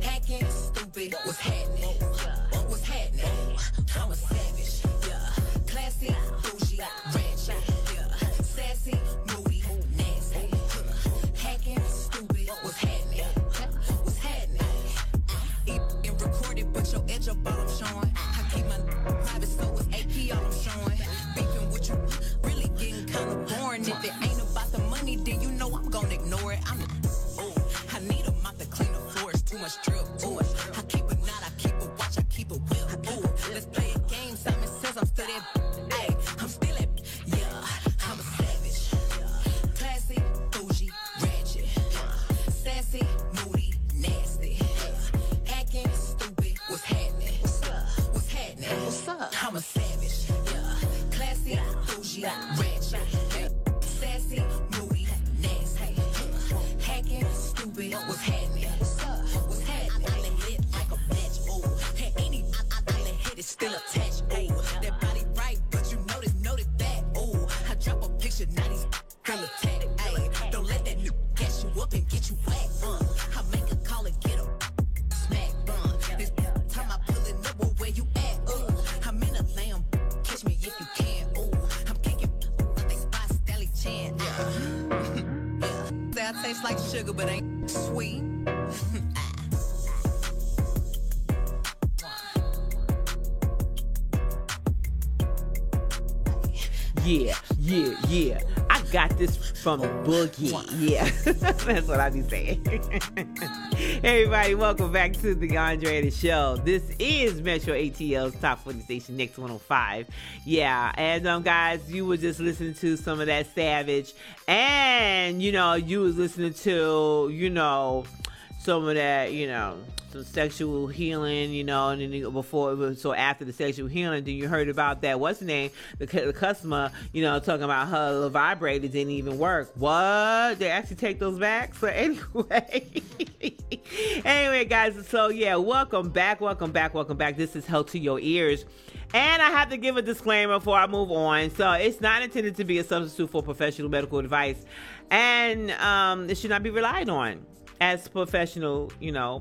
Hacking, stupid, what's happening? What's happening? I'm a savage. Classy, bougie, ratchet. Sassy, moody, nasty. Hacking, stupid, what's happening? What's happening? Even recorded, but your edge up all I'm showing. I keep my private, so it's AP all I'm showing. Beefing with you, really getting kind of boring. If it ain't about the money, then you know I'm gonna ignore it. I need a mop to clean the floors, too much drip. Ooh, I keep a knot, I keep a watch, I keep a whip. Ooh, let's play a game. Simon says I'm still that. Hey, I'm still that. Yeah, I'm a savage. Classy, bougie, ratchet. Sassy, moody, nasty. Hacking, stupid. What's happening? What's up? What's happening? What's up? I'm a savage. Yeah, classy, bougie, ratchet. Sassy, moody, nasty. Hacking, stupid. What's happening? What's up? What's happening? I lit like a match. Oh, hey, any I hit it still attached. Oh, that body right, but you notice that. Oh, I drop a picture, now these feel attacked. Hey, don't let that new catch you up and get you whacked. I make a call and get a smack. This time I pull it up, well, where you at? I'm in a lamb. Catch me if you can. I'm kicking they spot Stelly Chan. Say I taste like sugar, but ain't sweet. Yeah. I got this from Boogie. Yeah, that's what I be saying. Hey, everybody, welcome back to the Andre and the Show. This is Metro ATL's Top 40 Station, Next 105. Yeah, and guys, you were just listening to some of that Savage, and you was listening to some of that, some sexual healing, and then so after the sexual healing, then you heard about that, what's the name, the customer, talking about her little vibrator didn't even work. What? They actually take those back? So anyway, guys, so yeah, welcome back. This is Hell to Your Ears. And I have to give a disclaimer before I move on. So it's not intended to be a substitute for professional medical advice, and it should not be relied on as professional,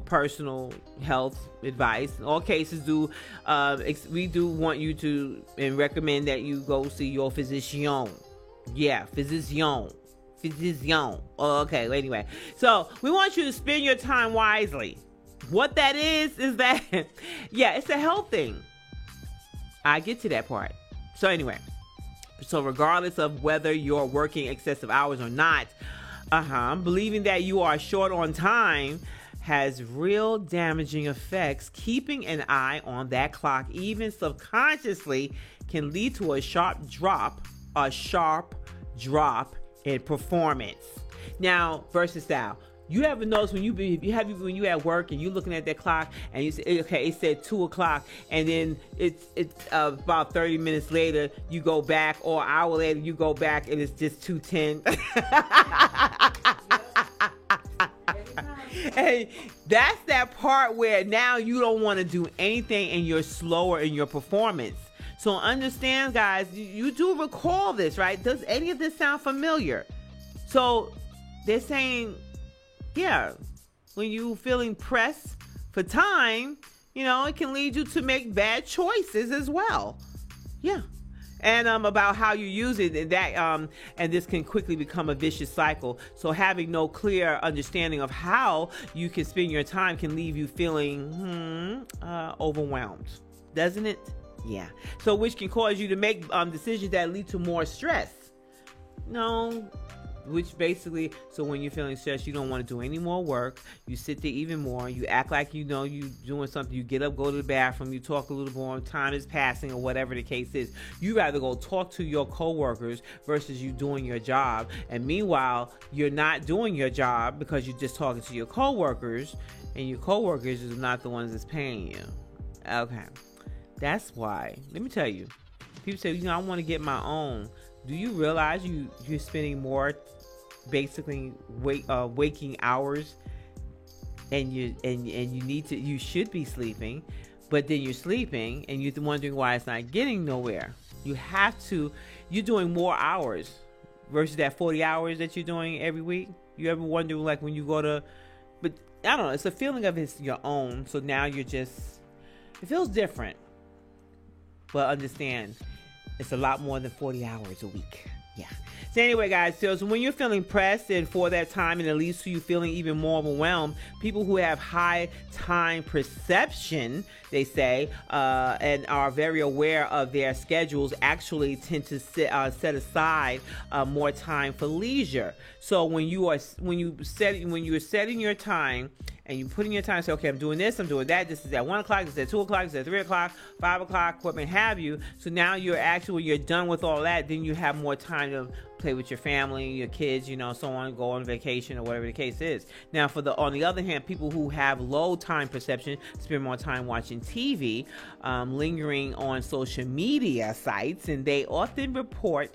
personal health advice. In all cases, we do want you to and recommend that you go see your physician. Yeah, physician. Oh, okay, anyway. So we want you to spend your time wisely. What that is that, yeah, it's a health thing. I get to that part. So anyway, so regardless of whether you're working excessive hours or not, believing that you are short on time has real damaging effects. Keeping an eye on that clock, even subconsciously, can lead to a sharp drop in performance. Now, versus style. You ever notice when when you at work and you looking at that clock and you say, okay, it said 2 o'clock, and then it's about 30 minutes later you go back, or an hour later you go back and it's just 2:10. And that's that part where now you don't want to do anything and you're slower in your performance. So understand, guys, you do recall this, right? Does any of this sound familiar? So they're saying, yeah, when you feeling pressed for time, it can lead you to make bad choices as well. Yeah. And about how you use it, and this can quickly become a vicious cycle. So having no clear understanding of how you can spend your time can leave you feeling overwhelmed, doesn't it? Yeah. So which can cause you to make decisions that lead to more stress. No. Which basically, so when you're feeling stressed, you don't want to do any more work. You sit there even more. You act like you doing something. You get up, go to the bathroom. You talk a little more. Time is passing, or whatever the case is. You rather go talk to your coworkers versus you doing your job. And meanwhile, you're not doing your job because you're just talking to your coworkers, and your coworkers is not the ones that's paying you. Okay, that's why. Let me tell you. People say, I want to get my own. Do you realize you're spending more, basically waking hours, and you should be sleeping, but then you're sleeping and you're wondering why it's not getting nowhere. You're doing more hours versus that 40 hours that you're doing every week. You ever wonder, like, when you go to, but I don't know, it's a feeling of it's your own. So now it feels different, but understand, it's a lot more than 40 hours a week. Yeah. So anyway, guys, so when you're feeling pressed and for that time, and it leads to you feeling even more overwhelmed, people who have high time perception, they say, and are very aware of their schedules, actually tend to set aside more time for leisure. So when you're setting your time, and you put in your time, say, okay, I'm doing this, I'm doing that. This is at 1 o'clock, this is at 2 o'clock, this is at 3 o'clock, 5 o'clock, what may have you. So now when you're done with all that, then you have more time to play with your family, your kids, so on, go on vacation or whatever the case is. Now, on the other hand, people who have low time perception spend more time watching TV, lingering on social media sites, and they often report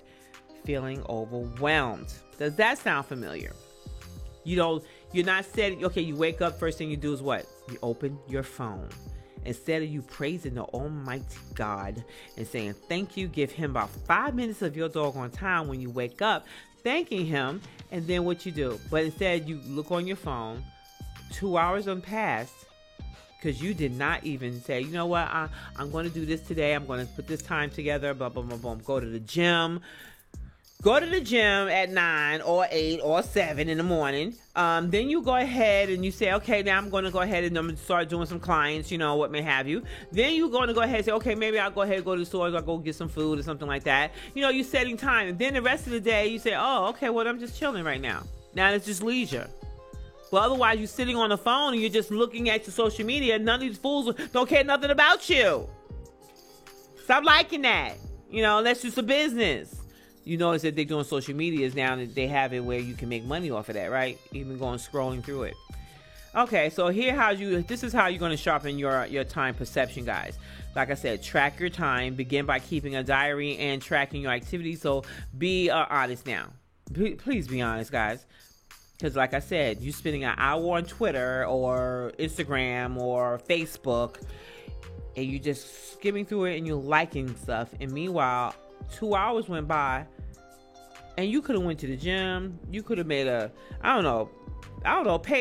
feeling overwhelmed. Does that sound familiar? You're not setting, okay, you wake up, first thing you do is what? You open your phone. Instead of you praising the Almighty God and saying thank you, give him about 5 minutes of your doggone time when you wake up, thanking him, and then what you do. But instead, you look on your phone, 2 hours have passed, because you did not even say, you know what, I'm going to do this today, I'm going to put this time together, blah, blah, blah, blah. Go to the gym. Go to the gym at 9 or 8 or 7 in the morning. Then you go ahead and you say, okay, now I'm going to go ahead and I'm going to start doing some clients, what may have you. Then you're going to go ahead and say, okay, maybe I'll go ahead and go to the stores. I'll go get some food or something like that. You're setting time. And then the rest of the day, you say, oh, okay, well, I'm just chilling right now. Now it's just leisure. But otherwise, you're sitting on the phone and you're just looking at your social media. None of these fools don't care nothing about you. Stop liking that. That's just a business. You notice that they're doing social medias now, that they have it where you can make money off of that, right? Even scrolling through it. Okay, so this is how you're going to sharpen your time perception, guys. Like I said, track your time. Begin by keeping a diary and tracking your activities. So be honest now. Please be honest, guys. Because like I said, you're spending an hour on Twitter or Instagram or Facebook, and you're just skimming through it and you're liking stuff. And meanwhile, 2 hours went by, and you could have went to the gym. You could have made pay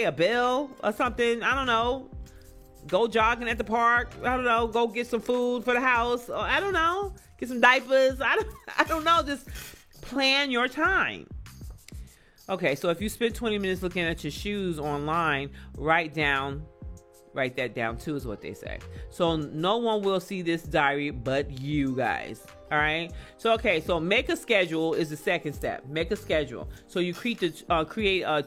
a bill or something. I don't know. Go jogging at the park. I don't know. Go get some food for the house. Or, I don't know. Get some diapers. I don't know. Just plan your time. Okay, so if you spend 20 minutes looking at your shoes online, write that down too, is what they say. So no one will see this diary but you guys. All right. So, okay. So make a schedule is the second step. Make a schedule. So you create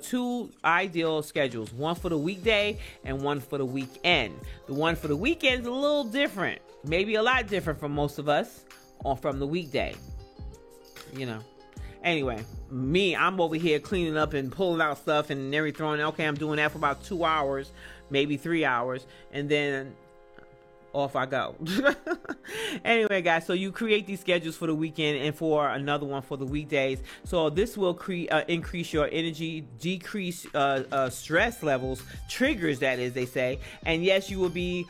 2 ideal schedules, one for the weekday and one for the weekend. The one for the weekend is a little different, maybe a lot different from most of us, or from the weekday. Anyway. I'm over here cleaning up and pulling out stuff and everything. Okay, I'm doing that for about 2 hours, maybe 3 hours, and then off I go. Anyway, guys, so you create these schedules for the weekend and for another one for the weekdays. So this will increase your energy, decrease stress levels, triggers, that is, they say. And yes, you will be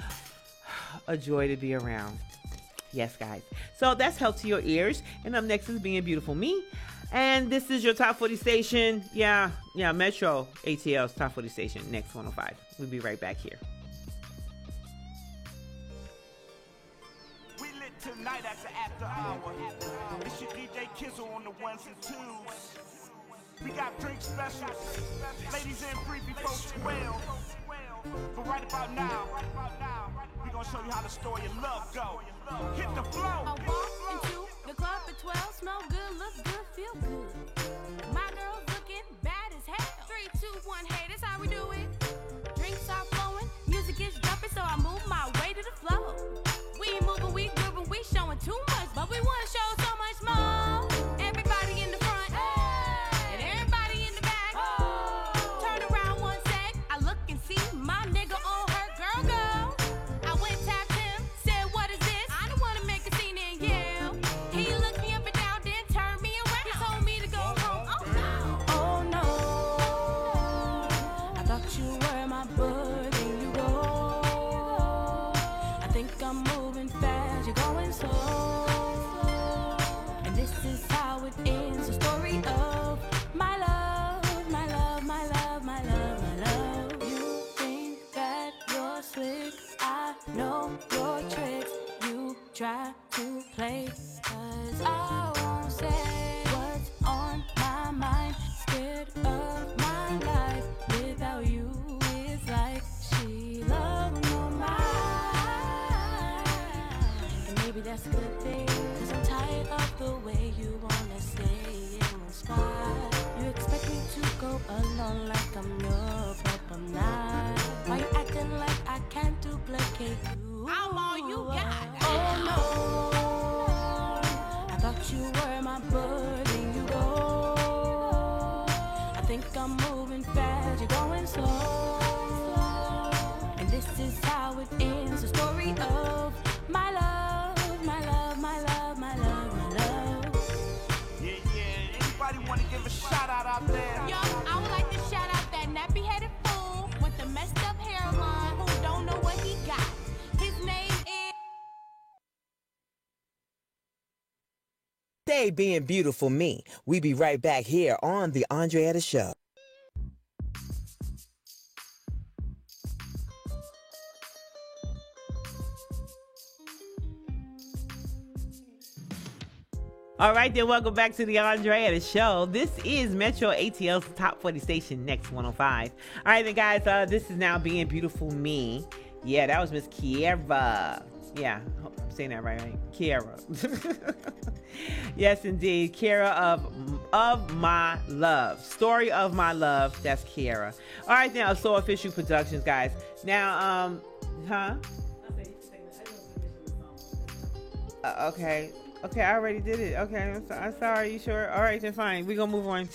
a joy to be around. Yes, guys. So that's Health to Your Ears. And up next is Being Beautiful Me. And this is your Top 40 station. Yeah, Metro ATL's Top 40 station, Next 105. We'll be right back here. Tonight at the after hour. It's your DJ Kizzle on the ones and twos. We got drink specials. Ladies in free before 12. But right about now, we gonna show you how the story of love go. Hit the flow. I walk into the club at 12, smell good, look good, feel good. My girl's looking bad as hell. 3, 2, 1, hey, that's how we do it. Drinks are flowing, music is jumping, so I move my way to the flow. We ain't moving, we grooving, we showing too much, but we wanna show so much more. Everybody in the front, and everybody in the back. Turn around one sec, I look and see my nigga on her girl go. I went tapped him, said what is this? I don't wanna make a scene and yell. He looked me up and down, then turned me around. He told me to go home. Oh no, I thought you were my bud, and you go. I think I'm moving fast, you're going slow. And this is how it ends, the story of my love, my love, my love, my love, my love. You think that you're slick, I know your tricks. You try to play, 'cause I won't say what's on my mind. Scared of my life without you is like Sheila no mind. And maybe that's a good thing, 'cause I'm tired of the way you wanna stay in one spot. You expect me to go alone like I'm your but I'm not. Why you acting like I can't duplicate you? I'm all you got. Oh no, I thought you were my bud, and you go. I think I'm moving fast, you're going slow. And this is how it ends, the story of my love, my love, my love, my love, my love. Yeah. Anybody wanna give a shout out there? Yo, I would like to shout out that nappy-headed fool with the messed up hairline who don't know what he got. His name is... Stay being beautiful me. We be right back here on the Andrea Show. All right, then welcome back to the Andrea Show. This is Metro ATL's Top 40 station, Next 105. All right, then guys, this is now Being Beautiful Me. Yeah, that was Miss Kiera. Yeah, I'm saying that right? Kiera. Yes, indeed. Kiera of My Love. Story of My Love. That's Kiera. All right, now, So Official Productions, guys. Now, okay. Okay, I already did it. Okay, I'm sorry. You sure? All right, then fine. We're going to move on.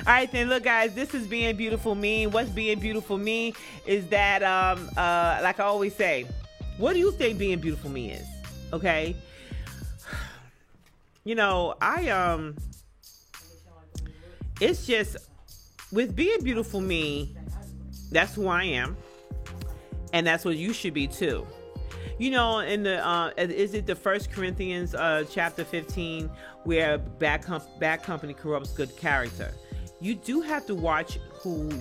All right, then look, guys, this is Being Beautiful Me. What's Being Beautiful Me is that, like I always say, what do you think Being Beautiful Me is? Okay? You know, it's just, with Being Beautiful Me, that's who I am. And that's what you should be too. You know, in the is it the 1 Corinthians chapter 15 where bad company corrupts good character? You do have to watch who's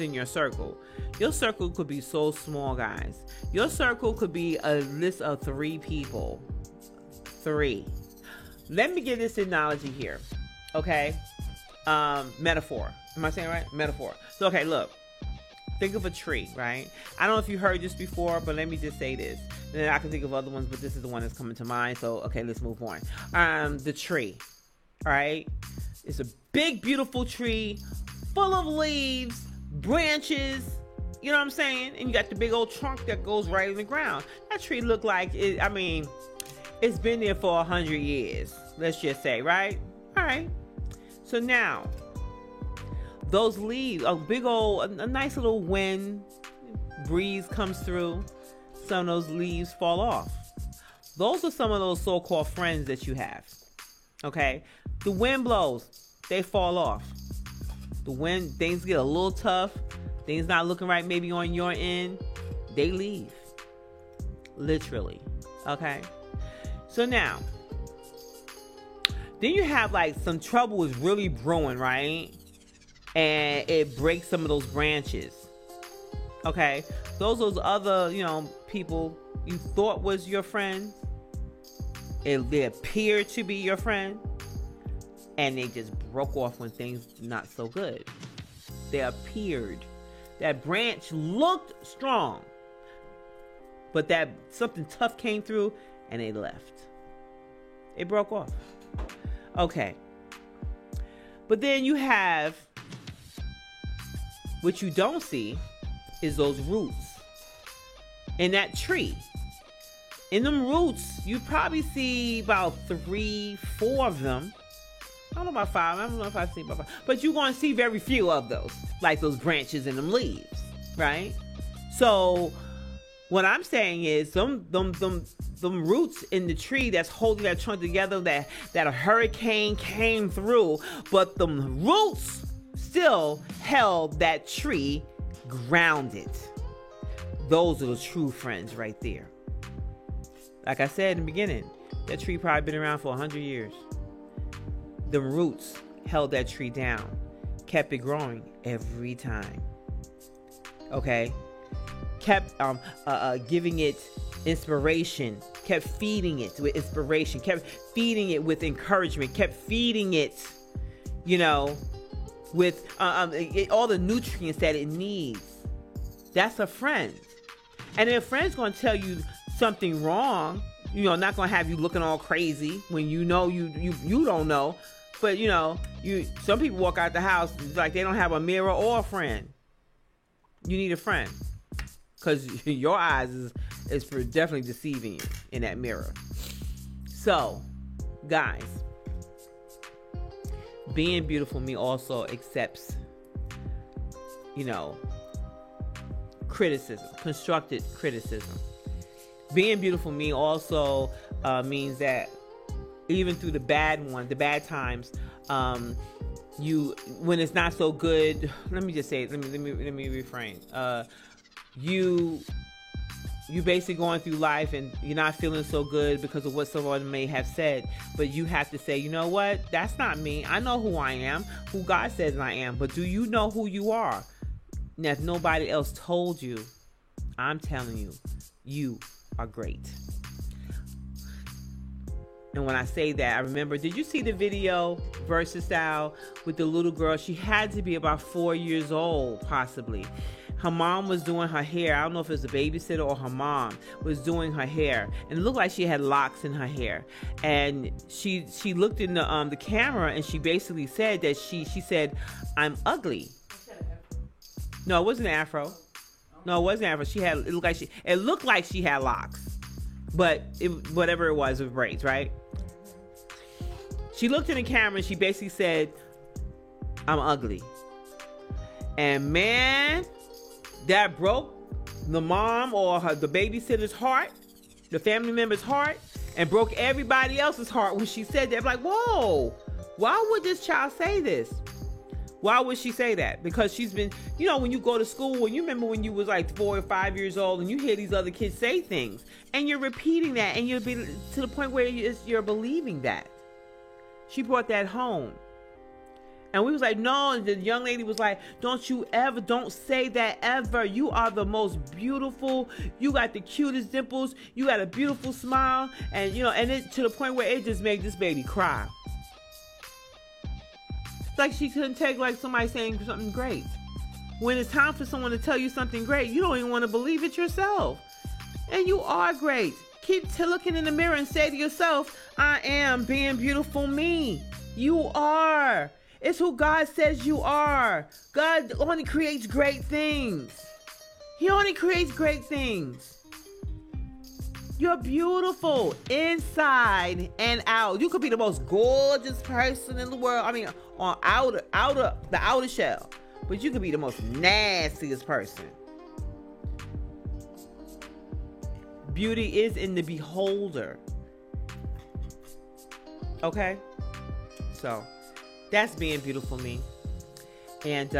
in your circle. Your circle could be so small, guys. Your circle could be a list of 3 people. 3. Let me give this analogy here. Okay? Metaphor. Am I saying it right? Metaphor. So okay, look. Think of a tree, right? I don't know if you heard this before, but let me just say this. And then I can think of other ones, but this is the one that's coming to mind. So, okay, let's move on. The tree, all right? It's a big, beautiful tree full of leaves, branches, you know what I'm saying? And you got the big old trunk that goes right in the ground. That tree look like, it's been there for 100 years, let's just say, right? right. So now, those leaves, a nice little wind, breeze comes through. Some of those leaves fall off. Those are some of those so-called friends that you have. Okay? The wind blows, they fall off. The wind, things get a little tough. Things not looking right maybe on your end. They leave. Literally. Okay? So now, then you have like some trouble is really brewing, right? And it breaks some of those branches. Okay? Those other, people you thought was your friend. They appeared to be your friend. And they just broke off when things not so good. They appeared. That branch looked strong. But that something tough came through and they left. It broke off. Okay. But then you have, what you don't see is those roots in that tree. In them roots, you probably see about 3, 4 of them. I don't know about 5. I don't know if I've seen about 5. But you're going to see very few of those. Like those branches and them leaves. Right? So, what I'm saying is, them roots in the tree that's holding that trunk together, that a hurricane came through, but the roots still held that tree grounded. Those are the true friends right there. Like I said in the beginning, that tree probably been around for 100 years. The roots held that tree down, kept it growing every time. Okay? Kept giving it inspiration, kept feeding it with inspiration, kept feeding it with encouragement, kept feeding it, with all the nutrients that it needs. That's a friend. And if a friend's going to tell you something wrong, not going to have you looking all crazy when you don't know. But some people walk out the house like they don't have a mirror or a friend. You need a friend, because your eyes is for definitely deceiving you in that mirror. So, guys, being beautiful me also accepts, criticism, constructive criticism. Being beautiful me also means that even through the bad times, when it's not so good, let me just say it, let me refrain. You basically going through life and you're not feeling so good because of what someone may have said, but you have to say, you know what? That's not me. I know who I am, who God says I am, but do you know who you are? Now, if nobody else told you, I'm telling you, you are great. And when I say that, I remember, did you see the video Versatile with the little girl? She had to be about 4 years old, possibly. Her mom was doing her hair. I don't know if it was a babysitter or her mom was doing her hair. And it looked like she had locks in her hair. And she looked in the camera and she basically said that she said, I'm ugly. No, it wasn't an afro. No, it wasn't an afro. It looked like she had locks. But whatever it was with braids, right? She looked in the camera and she basically said, I'm ugly. And man, that broke the mom or the babysitter's heart, the family member's heart, and broke everybody else's heart when she said that. Like, whoa, why would this child say this? Why would she say that? Because she's been, when you go to school, and you remember when you was like 4 or 5 years old and you hear these other kids say things and you're repeating that and you'll be to the point where you're believing that. She brought that home. And we was like, no, and the young lady was like, don't say that ever. You are the most beautiful. You got the cutest dimples. You got a beautiful smile. And, and it to the point where it just made this baby cry. It's like she couldn't take like somebody saying something great. When it's time for someone to tell you something great, you don't even want to believe it yourself. And you are great. Keep looking in the mirror and say to yourself, I am being beautiful me. You are. It's who God says you are. God only creates great things. He only creates great things. You're beautiful inside and out. You could be the most gorgeous person in the world. I mean, on the outer shell, but you could be the most nastiest person. Beauty is in the beholder. Okay? So, that's being beautiful me. And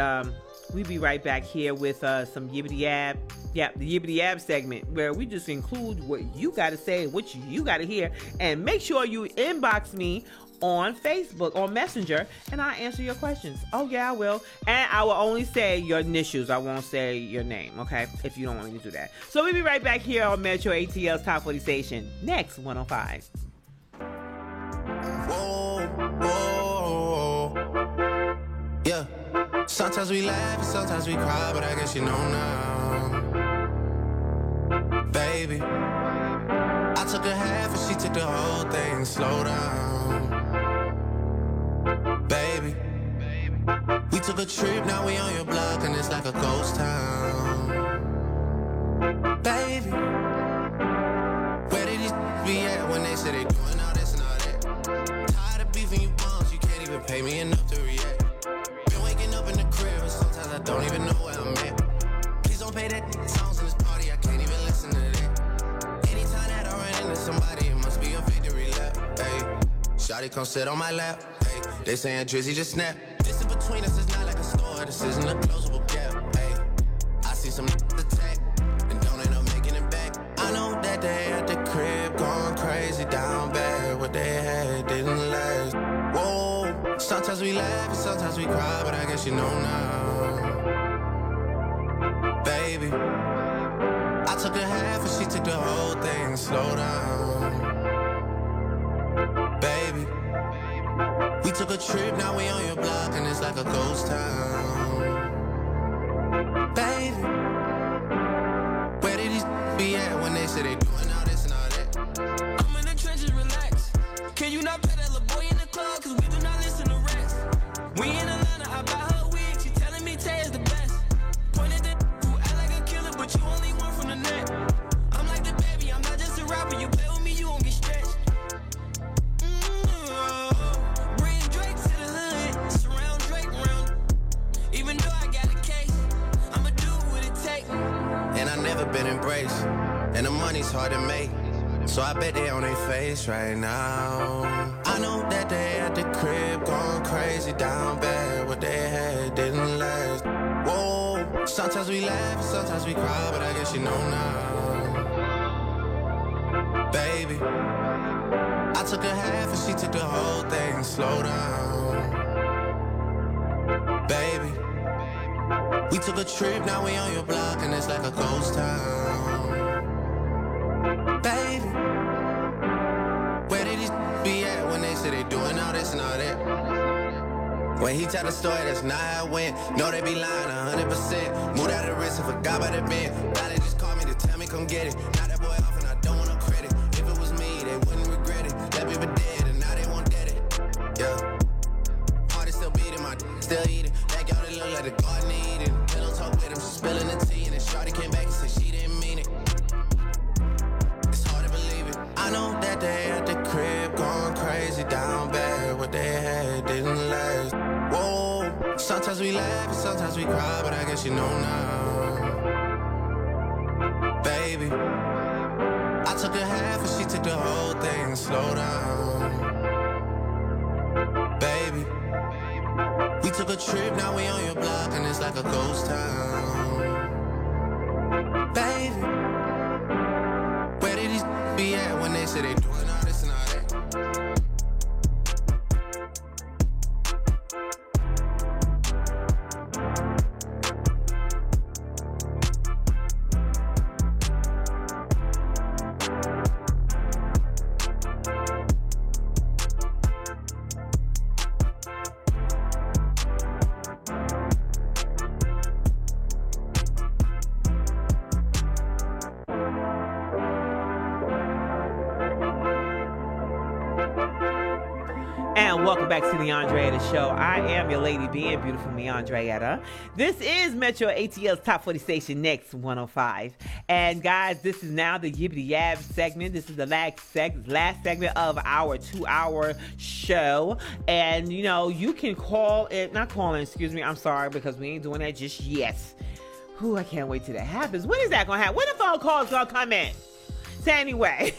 we'll be right back here with some Yibbity Yab. Yeah, the Yibbity Yab segment where we just include what you got to say, what you got to hear. And make sure you inbox me on Facebook or Messenger and I'll answer your questions. Oh, yeah, I will. And I will only say your initials. I won't say your name, okay? If you don't want me to do that. So we'll be right back here on Metro ATL's Top 40 Station. Next, 105. Whoa, whoa, yeah. Sometimes we laugh and sometimes we cry, but I guess you know now. Baby, I took a half and she took the whole thing. Slow down. Baby, we took a trip, now we on your block and it's like a ghost town. Baby, where did these be at when they say they doing all this and all that? Tired of beefing you bums, you can't even pay me enough to react. Been waking up in the crib and sometimes I don't even know where I'm at. Please don't pay that songs in this party, I can't even listen to that. Anytime that I run into somebody, it must be a victory lap. Hey, shawty come sit on my lap. Hey, they saying Drizzy just snap. This in between us is not like a store, this isn't a closable gap. Hey, I see some attack and don't end up making it back. I know that they at the crib going crazy down bad. What they had didn't last. Whoa, sometimes we laugh and sometimes we cry, but I guess you know now. Baby, I took a half and she took the whole thing. Slow down. Baby, we took a trip, now we on your block and it's like a ghost town. Baby, where did these be at when they say they doing all this and all that? I'm in the trenches, relax. Can you not pet that little boy in the club? Cause we do not listen to rest. We in Atlanta, I buy her wig. She telling me Tay is the best. Pointed at who act like a killer, but you only one from the net. I'm like the baby, I'm not just a rapper. You play with me, you won't get stretched. Bring Drake to the hood, surround Drake round. Even though I got a case, I'ma do what it takes. And I never been embraced, and the money's hard to make. So I bet they on their face right now. I know that they at the crib going crazy down bad. What they had didn't last. Whoa, sometimes we laugh and sometimes we cry, but I guess you know now. Baby, I took a half and she took the whole thing. Slow down. Baby, we took a trip, now we on your block and it's like a ghost town. Baby, where did these be at when they say they doing all this and all that? When he tell the story, that's not how it went. No, they be lying 100%. Moved out of the wrist and forgot about the bed. Now they just call me to tell me come get it. Now that boy off and I don't want no credit. If it was me, they wouldn't regret it. That baby dead and now they won't get it. Yeah. Heart is still beating, my still eating. Back out, it look like the garden eating. They don't talk with him, she's spilling the tea. And then shawty came back and said she didn't mean it. It's hard to believe it. I know that they at the crib going crazy down bad. What they had didn't last. Whoa, sometimes we laugh and sometimes we cry, but I guess you know now. Baby, I took a half and she took the whole thing. Slow down. Baby, we took a trip, now we on your block and it's like a ghost town. Baby, where did these be at when they say they doing all this and all that? And welcome back to the Andreetta Show. I am your lady being beautiful, me, Andreetta. This is Metro ATL's Top 40 Station, Next 105. And guys, this is now the Yibbity Yab segment. This is the last segment of our 2-hour show. And, you know, you can call it, not call in, excuse me, I'm sorry, because we ain't doing that just yet. Ooh, I can't wait till that happens. When is that going to happen? When the phone calls going to come in? So anyway,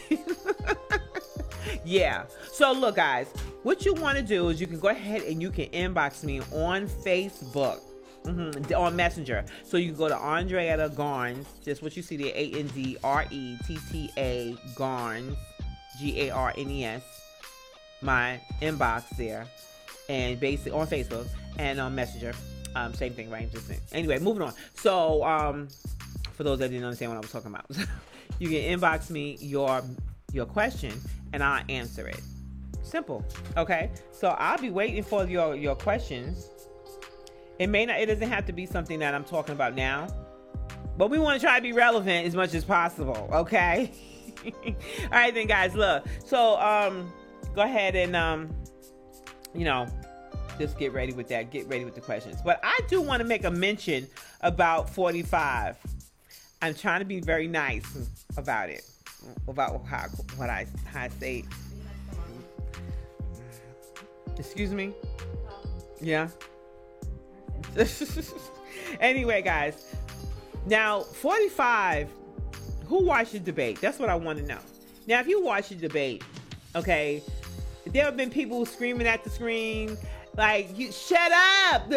yeah. So look, guys, what you want to do is you can go ahead and you can inbox me on Facebook, on Messenger. So you can go to Andreetta Garnes, just what you see there, ANDRETTA Garnes, GARNES, my inbox there, and basically on Facebook and on Messenger. Same thing, right? Just anyway, moving on. So, for those that didn't understand what I was talking about, you can inbox me your question and I'll answer it. Simple. Okay. So I'll be waiting for your questions. It doesn't have to be something that I'm talking about now, but we want to try to be relevant as much as possible. Okay. All right then, guys, look. So, go ahead and, just get ready with that. Get ready with the questions. But I do want to make a mention about 45. I'm trying to be very nice about it, about how I say it. Excuse me? Yeah. Anyway, guys. Now, 45, who watched the debate? That's what I want to know. Now, if you watch the debate, okay, there have been people screaming at the screen, like, you shut up.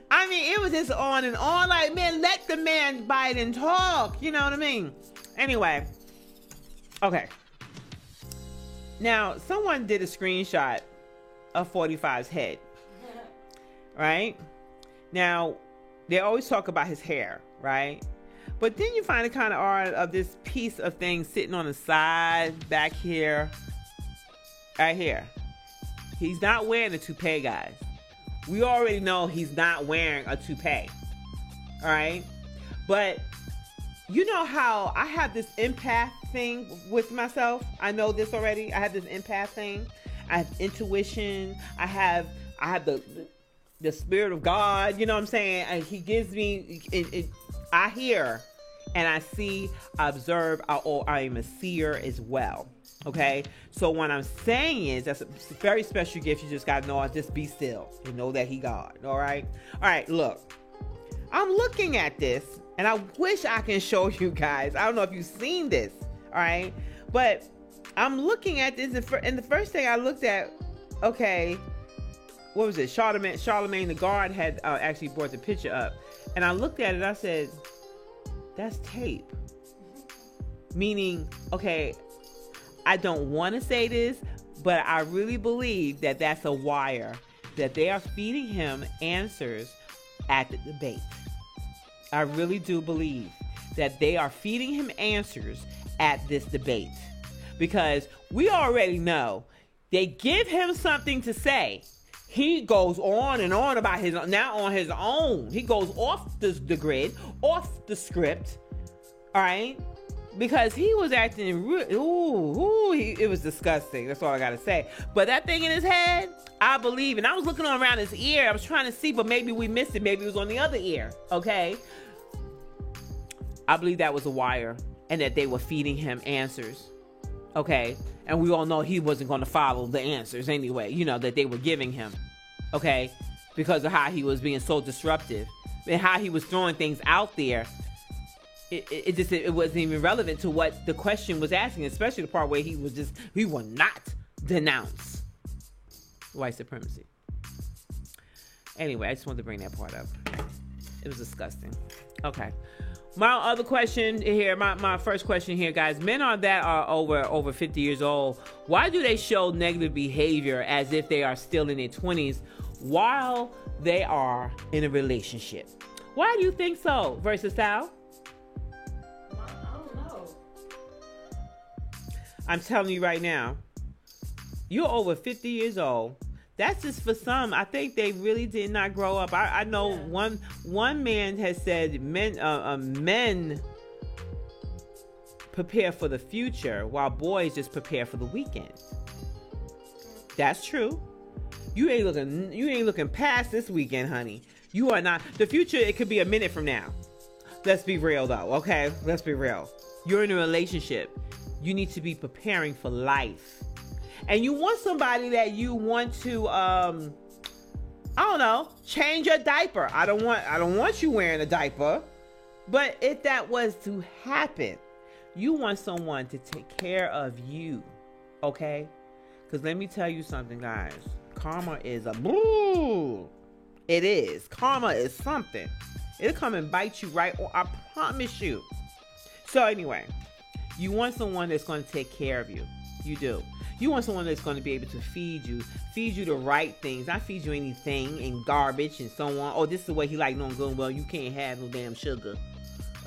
I mean, it was just on and on. Like, man, let the man Biden talk. You know what I mean? Anyway. Okay. Now, someone did a screenshot of 45's head. Right? Now, they always talk about his hair, right? But then you find it kind of odd of this piece of thing sitting on the side back here. Right here. He's not wearing a toupee, guys. We already know he's not wearing a toupee. All right? But you know how I have this empath thing with myself? I know this already. I have this empath thing. I have intuition. I have the spirit of God. You know what I'm saying? And he gives me, I hear and I see, I observe, I am a seer as well. Okay? So what I'm saying is that's a very special gift. You just got to know, just be still and know that he God. All right? All right, look. I'm looking at this and I wish I can show you guys. I don't know if you've seen this. All right? But I'm looking at this and the first thing I looked at, okay, what was it? Charlemagne the God had actually brought the picture up. And I looked at it and I said, that's tape. Meaning, okay, I don't want to say this, but I really believe that that's a wire, that they are feeding him answers at the debate. I really do believe that they are feeding him answers at this debate. Because we already know they give him something to say. He goes on and on about now on his own. He goes off the grid, off the script. All right? Because he was acting, it was disgusting. That's all I got to say. But that thing in his head, I believe. And I was looking around his ear. I was trying to see, but maybe we missed it. Maybe it was on the other ear. Okay? I believe that was a wire and that they were feeding him answers. Okay? And we all know he wasn't going to follow the answers anyway, that they were giving him. Okay? Because of how he was being so disruptive and how he was throwing things out there. It wasn't even relevant to what the question was asking, especially the part where he will not denounce white supremacy. Anyway, I just wanted to bring that part up. It was disgusting. Okay. My other question here, my first question here, guys. Men that are over 50 years old, why do they show negative behavior as if they are still in their 20s while they are in a relationship? Why do you think so? Versatile? I don't know. I'm telling you right now, you're over 50 years old. That's just for some. I think they really did not grow up. I know one man has said men prepare for the future while boys just prepare for the weekend. That's true. You ain't looking past this weekend, honey. You are not. The future, it could be a minute from now. Let's be real though, okay? Let's be real. You're in a relationship. You need to be preparing for life. And you want somebody that you want to I don't know, change your diaper. I don't want you wearing a diaper. But if that was to happen, you want someone to take care of you, okay? Because let me tell you something, guys. Karma is a boo. It is. Karma is something. It'll come and bite you right, or I promise you. So anyway, you want someone that's going to take care of you. You do. You want someone that's going to be able to feed you the right things, not feed you anything and garbage and so on. Oh, this is the way he like no good. Well, you can't have no damn sugar.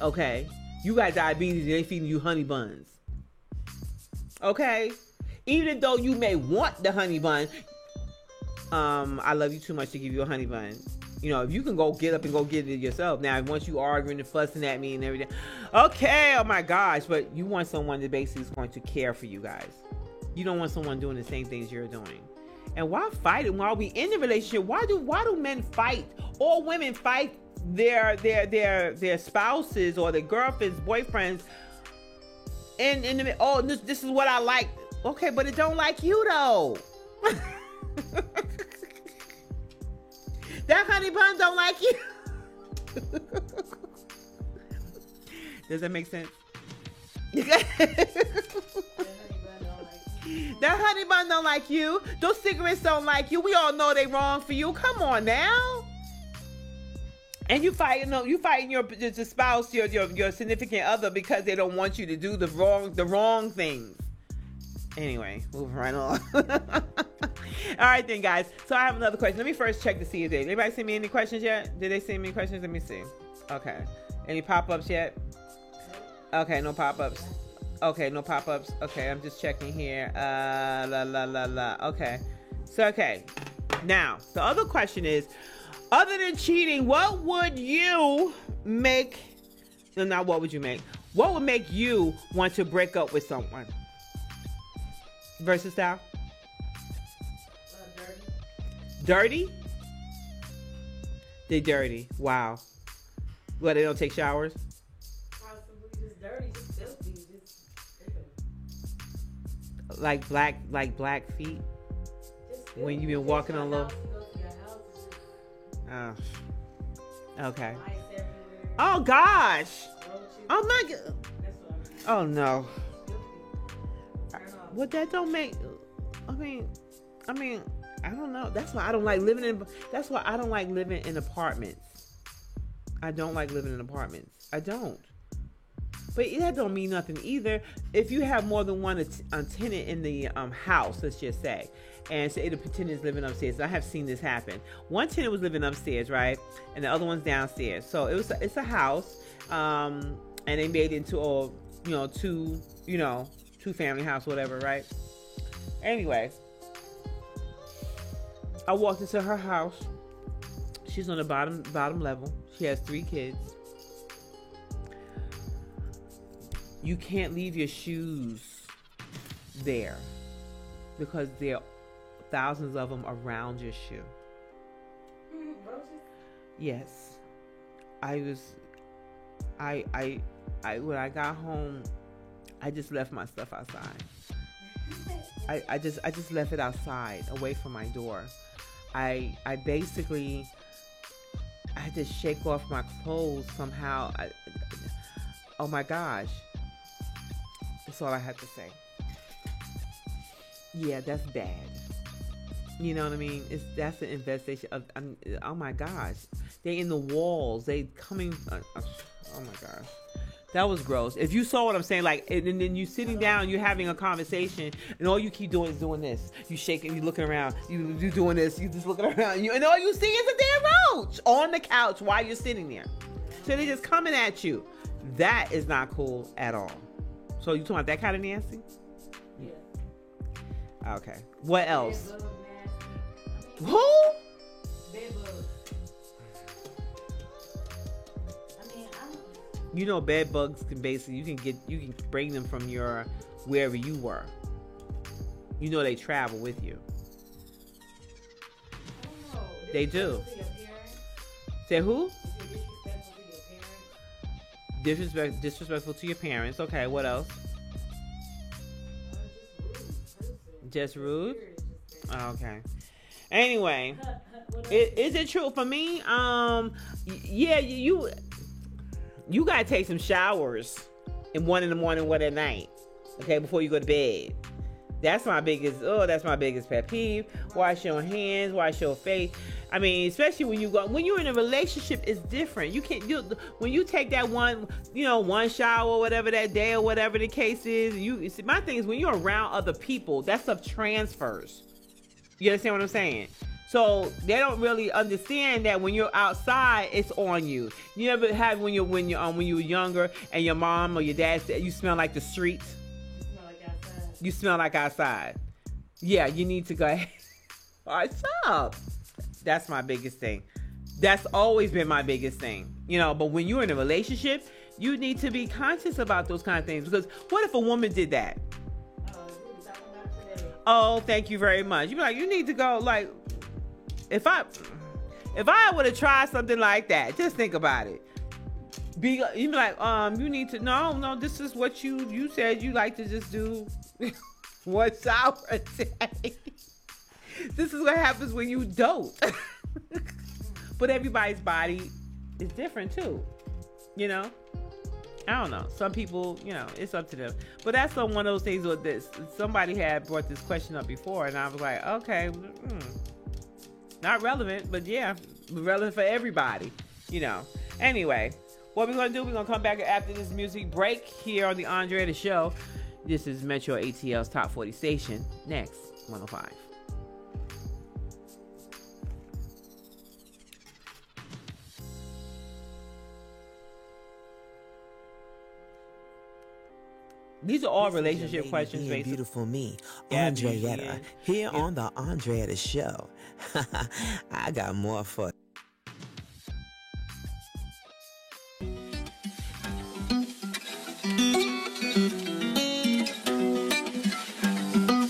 Okay? You got diabetes and they feeding you honey buns. Okay? Even though you may want the honey bun, I love you too much to give you a honey bun. You know, if you can go get up and go get it yourself. Now, once you arguing and fussing at me and everything, okay, oh my gosh. But you want someone that basically is going to care for you guys. You don't want someone doing the same things you're doing. And while fighting, while we in the relationship, why do men fight? Or women fight their spouses or their girlfriends, boyfriends? And this is what I like. Okay, but it don't like you though. That honey bun don't like you. Does that make sense? That honey bun don't like you. Those cigarettes don't like you. We all know they wrong for you. Come on now. And you fighting your spouse, your significant other because they don't want you to do the wrong things. Anyway, moving right on. All right then, guys. So I have another question. Let me first check to see if anybody send me any questions yet? Did they send me questions? Let me see. Okay. Any pop-ups yet? Okay, no pop-ups. Okay, no pop-ups. Okay, I'm just checking here. Okay. So, okay. Now, the other question is, other than cheating, what would you make... No, not what would you make. What would make you want to break up with someone? Versus style? Dirty? They dirty. Wow. Well, they don't take showers? Possibly just dirty, just filthy, just like black feet? Just when you've been walking on low? Oh. Okay. Oh gosh. Oh my god. Oh no. Well, that don't make. I mean, I don't know. That's why I don't like living in. That's why I don't like living in apartments. I don't like living in apartments. I don't. But that don't mean nothing either. If you have more than one tenant in the house, let's just say, and say the tenant is living upstairs. I have seen this happen. One tenant was living upstairs, right, and the other one's downstairs. So it's a house, and they made it into two family house, whatever, right? Anyway, I walked into her house. She's on the bottom level. She has 3 kids. You can't leave your shoes there because there are thousands of them around your shoe. Yes. When I got home, I just left my stuff outside. I just left it outside, away from my door. I basically had to shake off my clothes somehow. Oh my gosh. That's all I have to say. Yeah, that's bad. You know what I mean? That's an infestation of. Oh my gosh, they in the walls. They coming. Oh my gosh, that was gross. If you saw what I'm saying, like, and then you sitting down, you're having a conversation, and all you keep doing is doing this. You shaking, you looking around, you doing this, you just looking around, and all you see is a damn roach on the couch while you're sitting there. So they just coming at you. That is not cool at all. So you talking about that kind of nasty? Yeah. Okay. What else? Who? You know, bed bugs can basically you can bring them from your wherever you were. You know they travel with you. They do. Say who? Disrespectful to your parents. Okay, what else? Just rude? Okay. Anyway, is it true for me? Yeah, you gotta take some showers, and one in the morning, one at night. Okay, before you go to bed. That's my biggest pet peeve. Wash your hands, wash your face. I mean, especially when you're in a relationship, it's different. When you take that one shower or whatever that day or whatever the case is, my thing is when you're around other people, that stuff transfers. You understand what I'm saying? So they don't really understand that when you're outside, it's on you. You ever have when you were younger and your mom or your dad said you smell like the streets? You smell like outside. Yeah, you need to go ahead. What's up? That's my biggest thing. That's always been my biggest thing. But when you're in a relationship, you need to be conscious about those kind of things. Because what if a woman did that? Oh, thank you very much. You'd be like, you need to go, like, if I would have tried something like that, just think about it. You'd be like, you need to, no, this is what you said you like to just do. One shower a day. This is what happens when you don't. But everybody's body is different too. I don't know. Some people, it's up to them. But that's one of those things with this. Somebody had brought this question up before, and I was like, okay, not relevant, but yeah, relevant for everybody. Anyway, what we're going to do, we're going to come back after this music break here on the Andrea the Show. This is Metro ATL's Top 40 Station. Next, 105. These are all relationship questions, basically. Beautiful me, Andrea, here on the Andrea the Show. I got more for.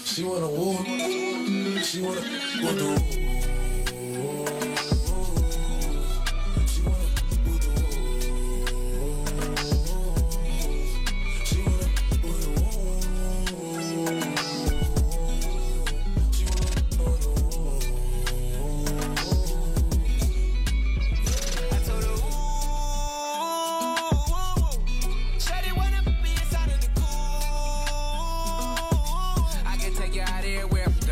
She wanna woo, she wanna woo.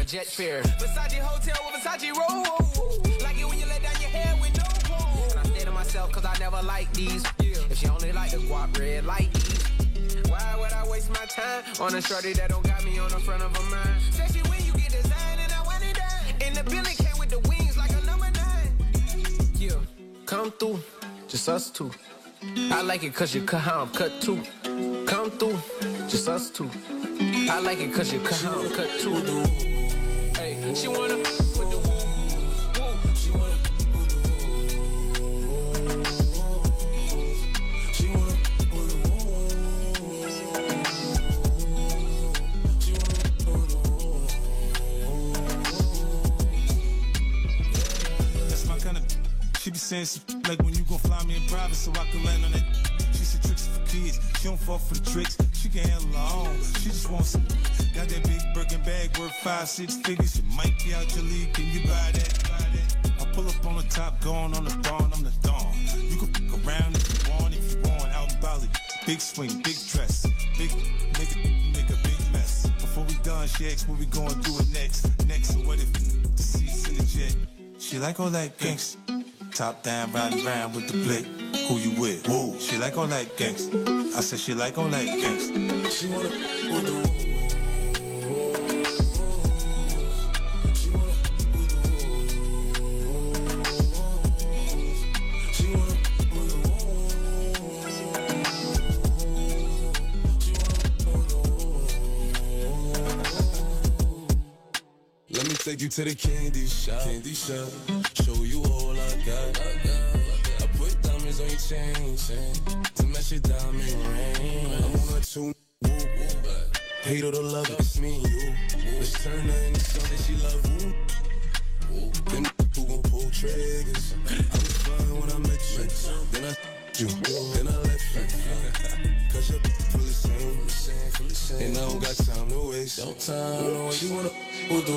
Jet fare, Versace hotel with Versace roll. Like it when you let down your hair with no comb. And I stay to myself cause I never like these. If she only like the guap red like these. Why would I waste my time on a shorty that don't got me on the front of her mind? Especially when you get designed and I want it done. And the Billy came with the wings like a number 9. Yeah, come through, just us two. I like it cause you cut how I'm cut too. Come through, just us two. I like it cause you cut how I'm cut too. She wanna with the woo. She wanna with the woo. She wanna with the woo. She wanna with the woo. That's my kind of. She be saying some like when you gon' fly me in private so I can land on it. She said tricks for kids. She don't fall for the tricks. She can handle her own. She just wants some. Got that big Birkin bag worth 5-6 figures. You might be out your league. Can you buy that? I pull up on the top, going on the dawn. I'm the dawn. You can fuck around if you want. If you want, out in Bali. Big swing, big dress. Big nigga, make a big mess. Before we done, she asked what we gonna do it next. So what if the seats in the jet? She like all that gangsta. Top down, riding around with the blick. Who you with? Whoa. She like all that gangsta. I said she like all that gangsta. She wanna with the take you to the candy shop, show you all I got. I put diamonds on your chain, to match your diamond ring. I'm on a tune, hate or the love, it's me and you. Let's turn her into something she love. Them who gon' pull triggers. I was flying when I met you, then I you, then I left you. Cause you're feel the same, and I don't got time to waste. No time to waste. You wanna with the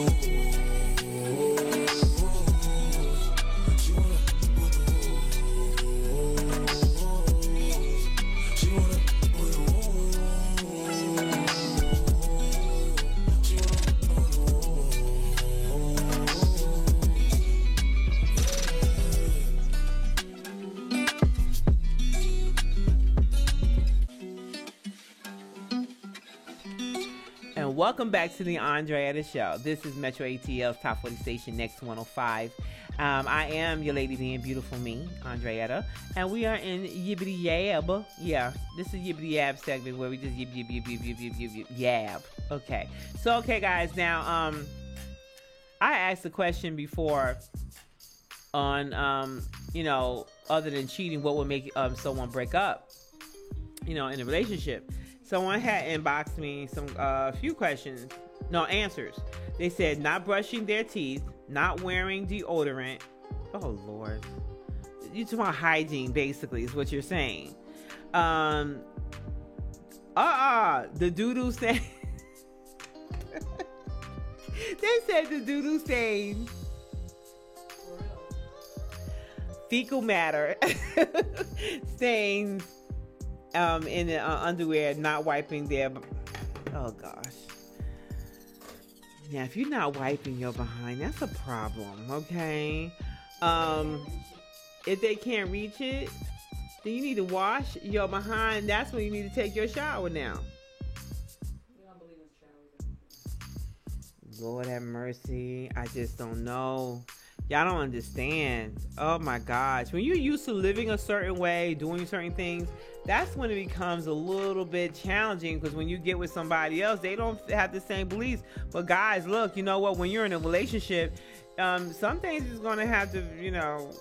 Welcome back to the Andrea Show. This is Metro ATL's Top 40 Station, Next 105. I am your lady being beautiful, me, Andrea, and we are in Yibbity Yab. Yeah, this is Yibbity Yab segment where we just yab. Okay, so okay, guys. Now, I asked a question before on, you know, other than cheating, what would make someone break up, you know, in a relationship. Someone had inboxed me some few answers. They said not brushing their teeth, not wearing deodorant. Oh Lord, you talking about hygiene basically is what you're saying. The doo-doo stain. They said the doo-doo stain. Fecal matter stains. In the underwear, not wiping their. Oh gosh. Yeah, if you're not wiping your behind, that's a problem. Okay. If they can't reach it, then you need to wash your behind. That's when you need to take your shower now. Lord have mercy. I just don't know. Y'all don't understand. Oh my gosh. When you're used to living a certain way, doing certain things, that's when it becomes a little bit challenging, because when you get with somebody else, they don't have the same beliefs. But guys, look, you know what? When you're in a relationship, some things is going to have to, you know,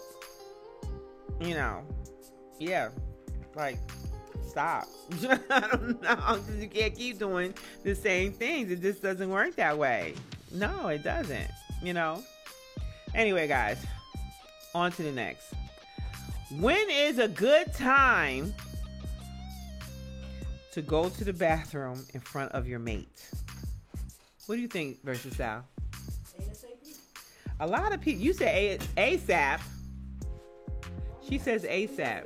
yeah, like, stop. I don't know. You can't keep doing the same things. It just doesn't work that way. No, it doesn't, you know. Anyway, guys, on to the next. When is a good time to go to the bathroom in front of your mate? What do you think, Versus Sal? A lot of people, you say ASAP. She says ASAP.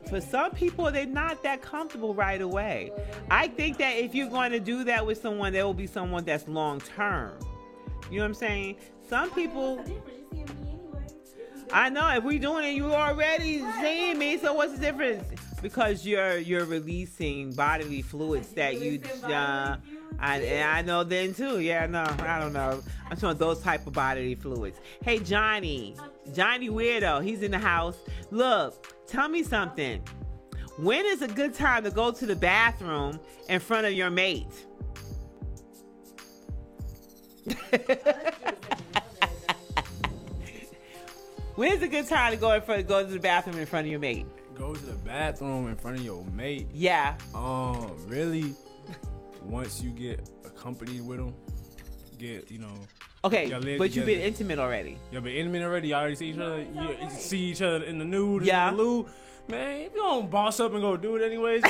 For some people, they're not that comfortable right away. I think that if you're going to do that with someone, there will be someone that's long term. You know what I'm saying? Some people, I know if we doing it, you already seeing me. So what's the difference? Because you're releasing bodily fluids that you. I know then too. Yeah, no, I don't know. I'm talking those type of bodily fluids. Hey, Johnny Weirdo, he's in the house. Look, tell me something. When is a good time to go to the bathroom in front of your mate? When's a good time to go to the bathroom in front of your mate? Go to the bathroom in front of your mate? Yeah. Really? Once you get accompanied with them, you know. Okay, but you've been intimate already. Y'all been intimate already? Y'all already see each other? You see each other in the nude? Yeah. In the loo? Man, if you don't boss up and go do it anyways,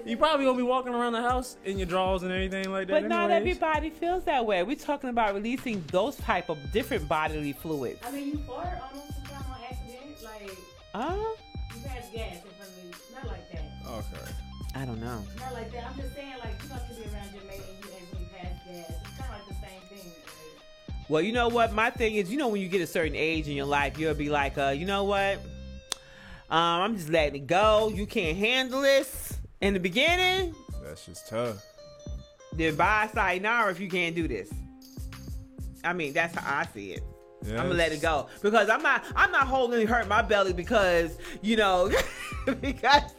you probably gonna be walking around the house in your drawers and everything like that. But not everybody feels that way. We're talking about releasing those type of different bodily fluids. I mean, you fart on them sometimes on accident, like. You pass gas in front of me, not like that. Okay. I don't know. Not like that. I'm just saying, like, you have to be around your mate and you pass gas. It's kind of like the same thing. Like. Well, you know what? My thing is, you know, when you get a certain age in your life, you'll be like, you know what? I'm just letting it go. You can't handle this in the beginning. That's just tough. Then bye sayonara if you can't do this. I mean, that's how I see it. Yes. I'm gonna let it go because I'm not holding hurt my belly because, you know, because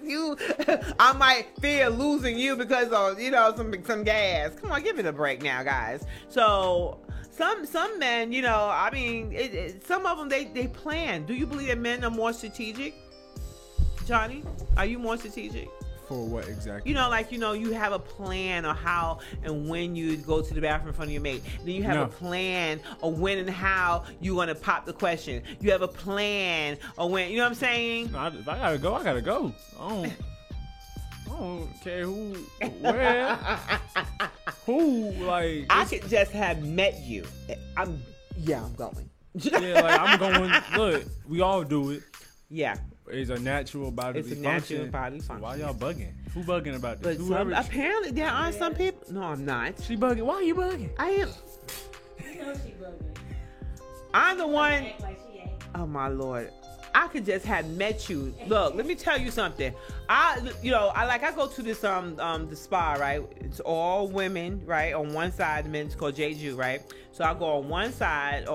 I might fear losing you because of, you know, some gas. Come on, give it a break now, guys. So some men, you know, I mean, some of them they plan. Do you believe that men are more strategic? Johnny, are you more strategic? For what exactly? You know, like, you have a plan of how and when you go to the bathroom in front of your mate. Then you have a plan of when and how you want to pop the question. You have a plan of when, you know what I'm saying? If I gotta go, I gotta go. I don't care who, where, who, like. I could just have met you. I'm going. Yeah, like, I'm going. Look, we all do it. Yeah. It's a natural bodily function. Natural body function. Why y'all bugging? Who bugging about this? Apparently, there are some people. No, I'm not. She bugging. Why are you bugging? I am. You know she bugging. I'm the one. Act like she ain't. Oh my Lord. I could just have met you. Look, let me tell you something. I go to this the spa, right? It's all women, right? On one side, the men's called Jeju, right? So I go on one side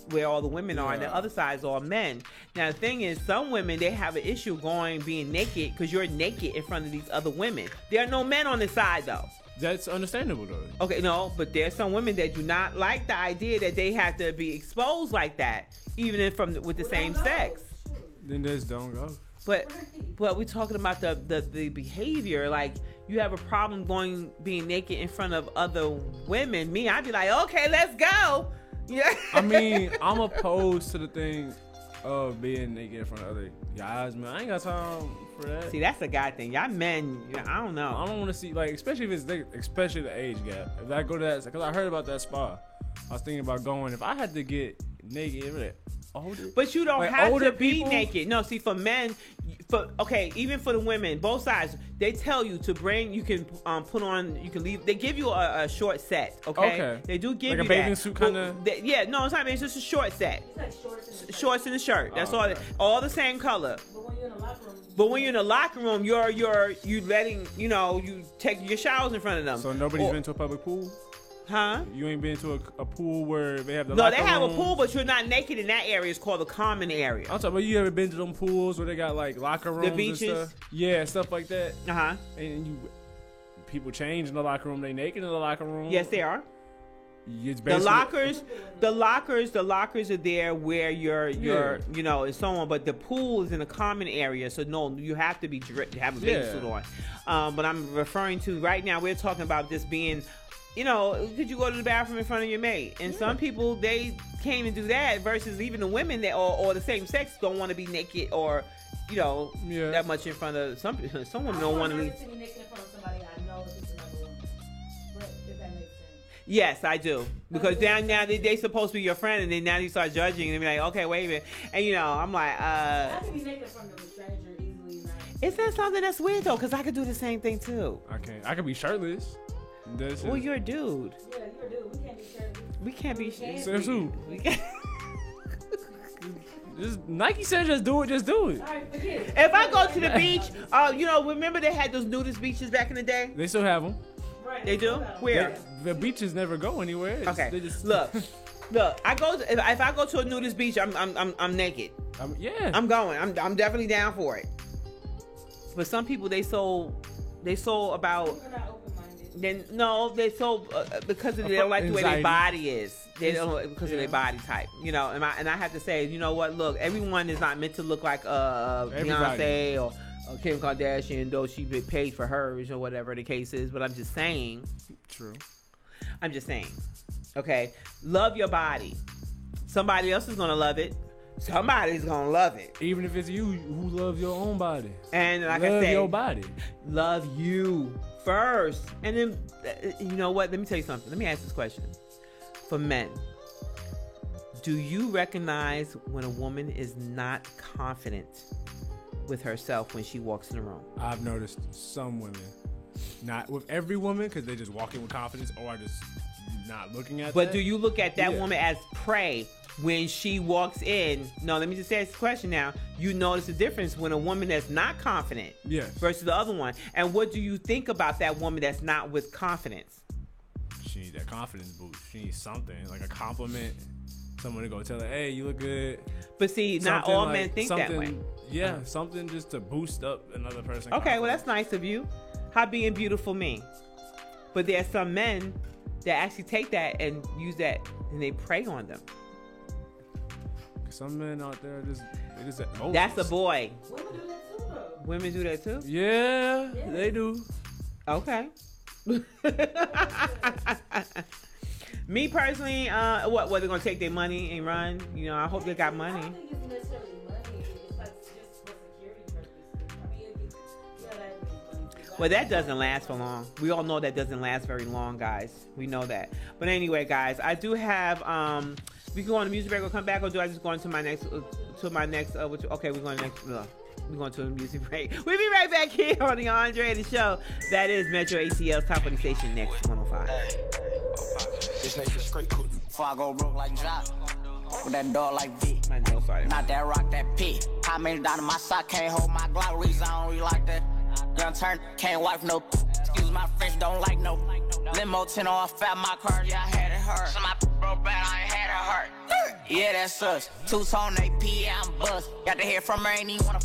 where all the women are, and the other side is all men. Now the thing is, some women, they have an issue being naked because you're naked in front of these other women. There are no men on the side though. That's understandable though. Okay, no, but there's some women that do not like the idea that they have to be exposed like that, even with the same sex. Then just don't go. But we're talking about the behavior. Like, you have a problem being naked in front of other women. Me, I'd be like, okay, let's go. Yeah. I mean, I'm opposed to the thing of being naked in front of other guys, man. I ain't got time for that. See, that's a guy thing. Y'all men, I don't know. I don't want to see, like, especially if it's especially the age gap. If I go to that, because I heard about that spa, I was thinking about going. If I had to get naked, like, older, but you don't like have to be people? naked. No, see, for men, even for the women, both sides, they tell you to bring. You can put on. You can leave. They give you a short set. Okay. They do give like you a bathing that. suit kind of. Yeah, no, it's not. It's just a short set. It's like shorts and a shirt. That's okay. all the same color. But when you're in the locker room, you letting you take your showers in front of them. So nobody's been to a public pool. Huh? You ain't been to a pool where they have the No, locker they have rooms? a pool, but you're not naked in that area. It's called the common area. I'm talking about, you ever been to them pools where they got like locker rooms The beaches? and stuff? Yeah, stuff like that. Uh-huh. And people change in the locker room. They naked in the locker room. Yes, they are. It's The lockers are there where you're and so on. But the pool is in a common area, so no, you have to be have a bathing suit on. But I'm referring to right now. We're talking about this being. Could you go to the bathroom in front of your mate? And some people, they can't even do that, versus even the women that or the same sex don't want to be naked or, that much in front of some women don't want to be. naked in front of somebody I know if it's another woman. But if that makes sense. Yes, I do. Because now they supposed to be your friend, and then now you start judging and be like, okay, wait a minute. And I'm like, I can be naked in front of a stranger easily. Is that something that's weird though? Because I could do the same thing too. I could be shirtless. Well, you're a dude. Yeah, you're a dude. We can't be shirtless. Says who? Nike said just do it. Just do it. If I go to the beach, remember they had those nudist beaches back in the day? They still have them. Right. They do? Where? The beaches never go anywhere. Okay. They just... Look. If I go to a nudist beach, I'm naked. Yeah. I'm going. I'm definitely down for it. But some people they so about. Then no, they so because they don't like the way their body is. They don't because of their body type, And I have to say, you know what? Look, everyone is not meant to look like Beyonce or Kim Kardashian, though she paid for hers or whatever the case is. But I'm just saying. True. I'm just saying. Okay, love your body. Somebody else is gonna love it. Somebody's gonna love it. Even if it's you who love your own body. And like love I said, your body. Love you first. And then, you know what? Let me tell you something. Let me ask this question. For men, do you recognize when a woman is not confident with herself when she walks in the room? I've noticed some women. Not with every woman, because they just walk in with confidence, or I just not looking at But that. do you look at that woman as prey when she walks in? No, let me just ask this question now. You notice the difference when a woman that's not confident versus the other one. And what do you think about that woman that's not with confidence? She needs that confidence boost. She needs something, like a compliment. Someone to go tell her, hey, you look good. But see, not all men think that way. Yeah, something just to boost up another person. Okay, well, that's nice of you. How being beautiful mean? But there's some men that actually take that and use that and they prey on them. Some men out there just that's a boy. Women do that too, though. Women do that too? Yeah, they do. Okay. Me personally, what they're gonna take their money and run? You know, I hope they got money. I don't think it's necessarily money. It's like just for security purposes. I mean, that Well, that doesn't last for long. We all know that doesn't last very long, guys. We know that. But anyway, guys, I do have we can go on the music break or come back, or do I just go on to my next okay, we're going next. We're going to a music break. We'll be right back here on the Andre the Show. That is Metro ATL's Top 40 Station Next 105. This nigga straight cool. Before I go broke like Jock. With that dog like V. Not that rock, that P. How many down in my sock, can't hold my Glock. Reason I don't really like that. Young turn, can't wipe no. Excuse my French, don't like no. Limo 10 on fat, my car, yeah, I had it hurt. So my broke bad, I ain't had it hurt. Yeah, that's us. Two-tone AP, yeah, I'm bust. Got to hear from her, ain't even wanna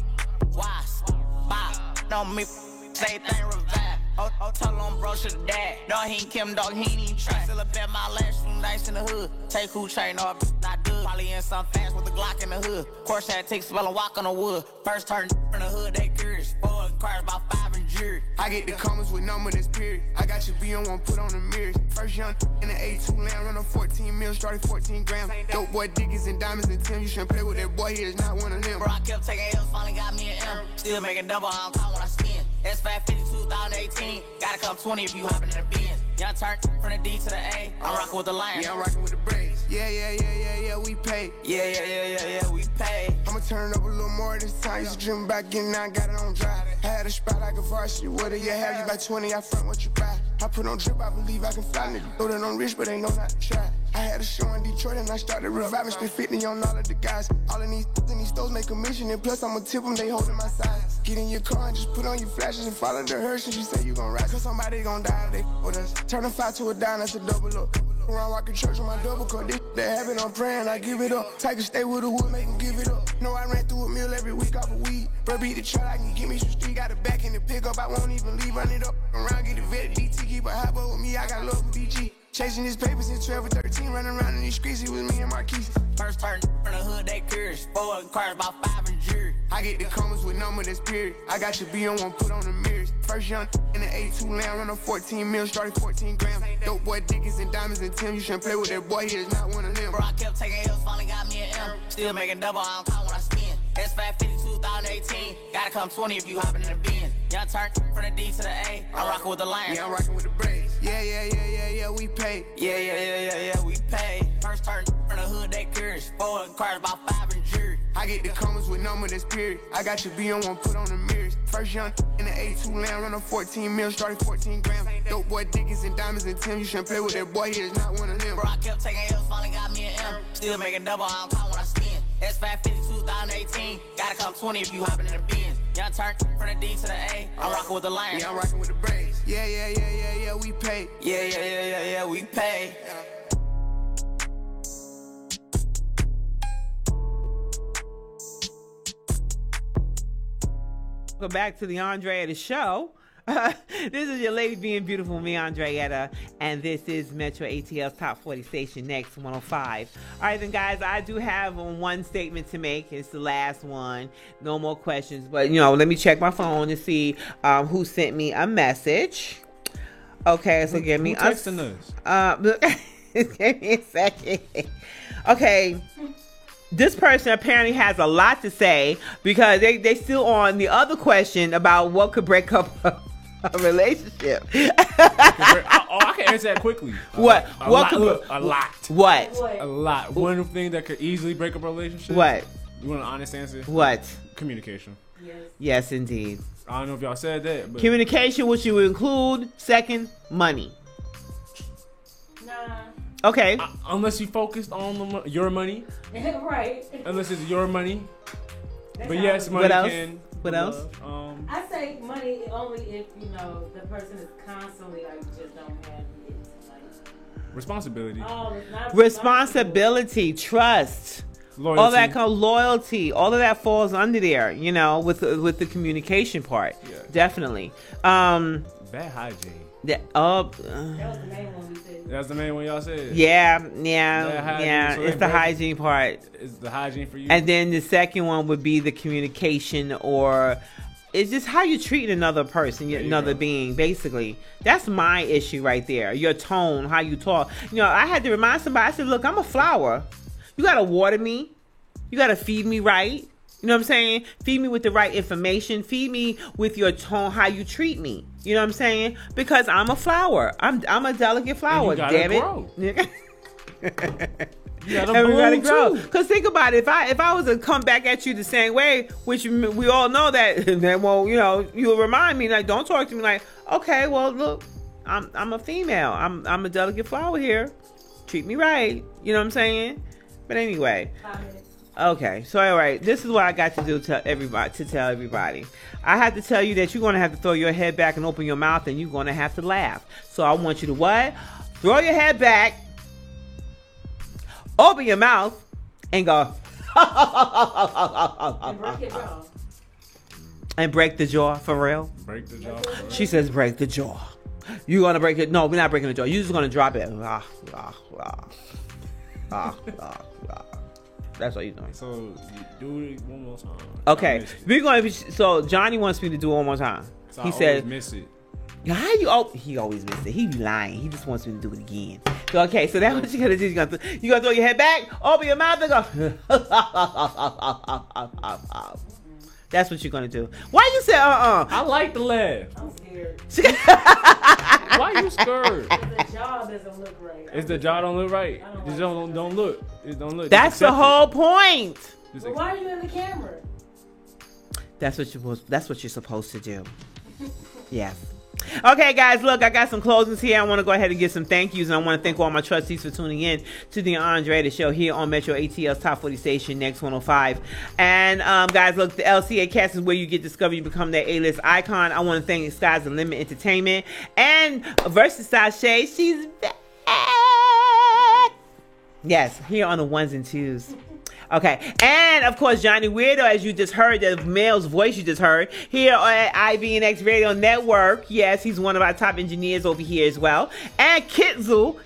wise. Bop, no me, say thing revive. Oh, tell him bro should dad. No, he ain't Kim, dog, he ain't even try. Still a bet my last few nights in the hood. Take who chain off, not good. Probably in some fast with a Glock in the hood. Course that take spell and walk on the wood. First turn in the hood, they curious. 4 cars, about 5 in jury. I get the comments with number this period. I got your V on one, put on the mirrors. First young in the A2 land, run on 14 mil, started 14 grams. Dope boy Dickies and diamonds and Tim. You shouldn't play with that boy, he is not one of them. Bro, I kept taking L's, finally got me an M. Still making double, I don't count when I spin. S550 2018, gotta come 20 if you hoppin' in the Benz. Young turn from the D to the A, I'm rockin' with the Lions. Yeah, I'm rockin' with the Braves. Yeah, we pay. Yeah, we pay. I'ma turn it up a little more this time. Used to dream about getting out, got it on drive. I had a spot like a varsity. What do you have? You got 20, I front what you buy. I put on drip, I believe I can fly. Nigga, know that I'm rich, but they know not to try. I had a show in Detroit and I started reviving. Spent 50 on all of the guys. All in these stores make a mission. And plus I'ma tip them, they holding my size. Get in your car and just put on your flashes and follow the hearse. And you say you gon' ride, cause somebody gon' die. They with us. Turn a 5 to a dime, that's a double up. Around walking church with my double cup. This that happen, I'm praying, I give it up. Take a stay with the wood, make him give it up. No, I ran through a meal every week off of weed. Bro, beat the truck, I can give me some street. Got a back in the pickup, I won't even leave. Run it up around, get it vetted. DT, keep a hot boy with me, I got love for BG. Chasing his papers since 12 or 13, running around in these streets, it was me and Marquise. First turn from the hood, they curious. 4 cars, about 5 in jury. I get the comments with number this period. I got your B on one, put on the mirrors. First young in the A2 land, run on 14 mil, started 14 grams. Dope boy Dickies and diamonds and Tim. You shouldn't play with that boy, he is not one of them. Bro, I kept taking L's, finally got me an M. Still making double, I don't count when I spin. S550 2018, gotta come 20 if you hoppin' in the Benz. Young turn from the D to the A, I'm rockin' with the Lions. Yeah, I'm rockin' with the Braves. Yeah, we pay. Yeah, we pay. First turn from the hood, they curious. 4 cars, about 5 in jury. I get the comments with number this period. I got your B on one, put on the mirrors. First young in the A2 land, run on 14 mil, started 14 grams. Dope boy Dickies and diamonds and Tim. You shouldn't play with that boy, he is not one of them. Bro, I kept taking L's, finally got me an M. Still making double, I don't count when I spin. S550 2018, gotta come 20 if you hoppin' in the Benz. Young turn from the D to the A, I'm rockin' with the Lions. Yeah, I'm rockin' with the Braves. Yeah, we pay. Yeah, we pay. Welcome back to the Andrea Show. This is your lady being beautiful, me, Andrea, and this is Metro ATL's Top 40 Station Next 105. All right, then, guys, I do have one statement to make. It's the last one. No more questions, but let me check my phone to see who sent me a message. Okay, so give me who texting us. Give me a second. Okay. This person apparently has a lot to say because they still on the other question about what could break up a relationship. I can answer that quickly. What? A lot. What? A lot. One thing that could easily break up a relationship. What? You want an honest answer? What? Communication. Yes, indeed. I don't know if y'all said that, but communication, which you would include second, money. Nah. Okay. Unless you focused on your money. Right. Unless it's your money. That's but yes, money can. What else? I say money only if the person is constantly just don't have it. Responsibility. Responsibility, trust. Loyalty. All that kind of loyalty, all of that falls under there, with the communication part. Yeah. Definitely. Bad hygiene. That was the main one we said. That's the main one y'all said. Yeah. So it's the hygiene part. It's the hygiene for you. And then the second one would be the communication, or it's just how you treat another person, another being, basically. That's my issue right there. Your tone, how you talk. You know, I had to remind somebody, I said, look, I'm a flower. You got to water me. You got to feed me right. You know what I'm saying? Feed me with the right information. Feed me with your tone, how you treat me. You know what I'm saying? Because I'm a flower. I'm a delicate flower, damn it. Grow. You gotta Everybody bloom grow. too. Because think about it. If I was to come back at you the same way, which we all know that, then well, you know, you'll remind me, like, don't talk to me like, okay, well, look, I'm a female. I'm a delicate flower here. Treat me right. You know what I'm saying? But anyway. Okay, so all right, this is what I got to do to tell everybody. I have to tell you that you're going to have to throw your head back and open your mouth, and you're going to have to laugh. So I want you to what? Throw your head back, open your mouth, and go. And break your jaw. And break the jaw, for real? Break the jaw. She says break the jaw. You're going to break it. No, we're not breaking the jaw. You're just going to drop it. That's what you're doing. So do it one more time. Okay, we're going to. So Johnny wants me to do it one more time. So He I said, always miss it. "How you? Oh, he always misses it. He be lying. He just wants me to do it again." So okay, so that's what you're gonna do. You're gonna throw your head back, open your mouth, and go. That's what you're gonna do. Why you say I like the laugh. I'm scared. Why you scared? The jaw doesn't look right. It's the jaw don't look right. Just don't look. It don't look. That's Just the accept whole it. point. But why are you in the camera? That's what you're supposed to do. Yes. Okay, guys, look, I got some closings here. I want to go ahead and get some thank yous, and I want to thank all my trustees for tuning in to the Andre Show here on Metro ATL's Top 40 station, Next 105. And, guys, look, the LCA cast is where you get discovered. You become that A-list icon. I want to thank Sky's the Limit Entertainment and Versatile Shade. She's back. Yes, here on the ones and twos. Okay, and of course, Johnny Weirdo, as you just heard, the male's voice you just heard, here at IBNX Radio Network. Yes, he's one of our top engineers over here as well. And Kizzle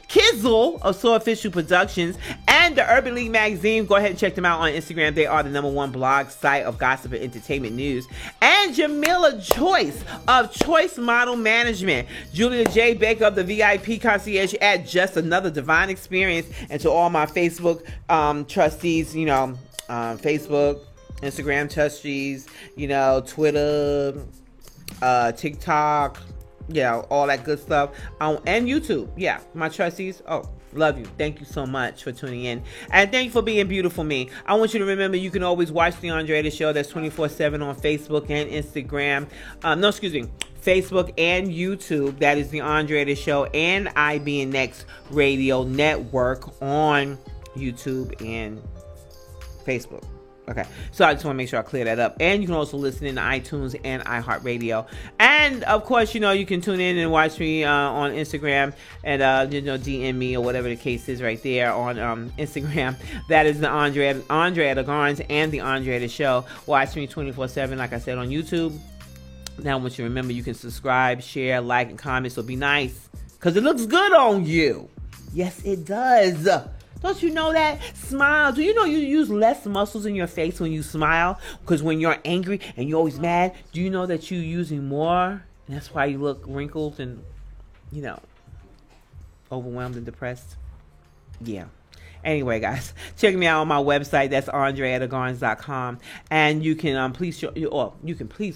of So Official Productions and the Urban League Magazine. Go ahead and check them out on Instagram. They are the #1 blog site of gossip and entertainment news. And Jamila Joyce of Choice Model Management. Julia J. Baker of the VIP Concierge at Just Another Divine Experience. And to all my Facebook trustees, you know, Facebook, Instagram trustees, you know, Twitter, TikTok, you know, all that good stuff, and YouTube. Yeah, my trustees. Oh, love you. Thank you so much for tuning in, and thank you for being beautiful me. I want you to remember you can always watch the Andre Show. That's 24/7 on Facebook and Instagram. Facebook and YouTube. That is the Andre Show and IBNX Radio Network on YouTube and Facebook. Okay, so I just want to make sure I clear that up. And you can also listen in to iTunes and iHeartRadio. And of course, you know, you can tune in and watch me on Instagram and DM me or whatever the case is right there on Instagram. That is the Andre Garns and the Andre Show. Watch me 24/7, like I said, on YouTube. Now I want you to remember you can subscribe, share, like, and comment. So be nice, because it looks good on you. Yes, it does. Don't you know that? Smile. Do you know you use less muscles in your face when you smile? Because when you're angry and you're always mad, do you know that you're using more? And that's why you look wrinkled and, you know, overwhelmed and depressed. Yeah. Anyway, guys, check me out on my website. That's andreattagarns.com. And you can please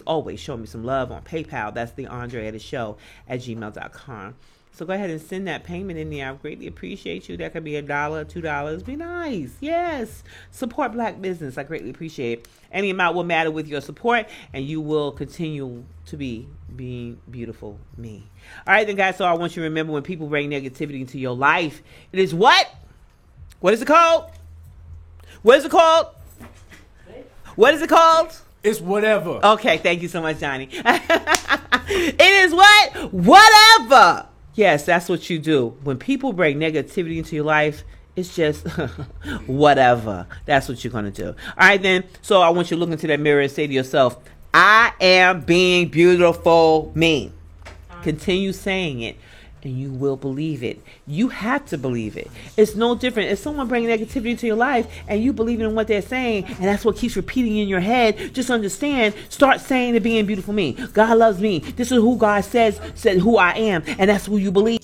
always show me some love on PayPal. That's the andreattashow@gmail.com. So go ahead and send that payment in there. I greatly appreciate you. That could be $1, $2. Be nice. Yes. Support black business. I greatly appreciate it. Any amount will matter with your support, and you will continue to be being beautiful me. All right, then, guys. So I want you to remember when people bring negativity into your life, it is what? What is it called? What is it called? What is it called? It's whatever. Okay. Thank you so much, Johnny. It is what? Whatever. Yes, that's what you do. When people bring negativity into your life, it's just whatever. That's what you're going to do. All right, then. So I want you to look into that mirror and say to yourself, I am being beautiful me. Continue saying it. and you will believe it. You have to believe it. It's no different. If someone brings negativity into your life and you believe in what they're saying, and that's what keeps repeating in your head, just understand, start saying to being beautiful me. God loves me. This is who God said who I am, and that's who you believe.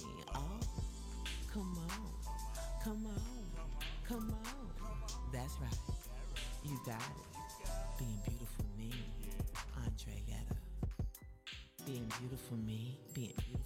That's right. You got it. Being beautiful me, Andre Guetta. Being beautiful me, being beautiful.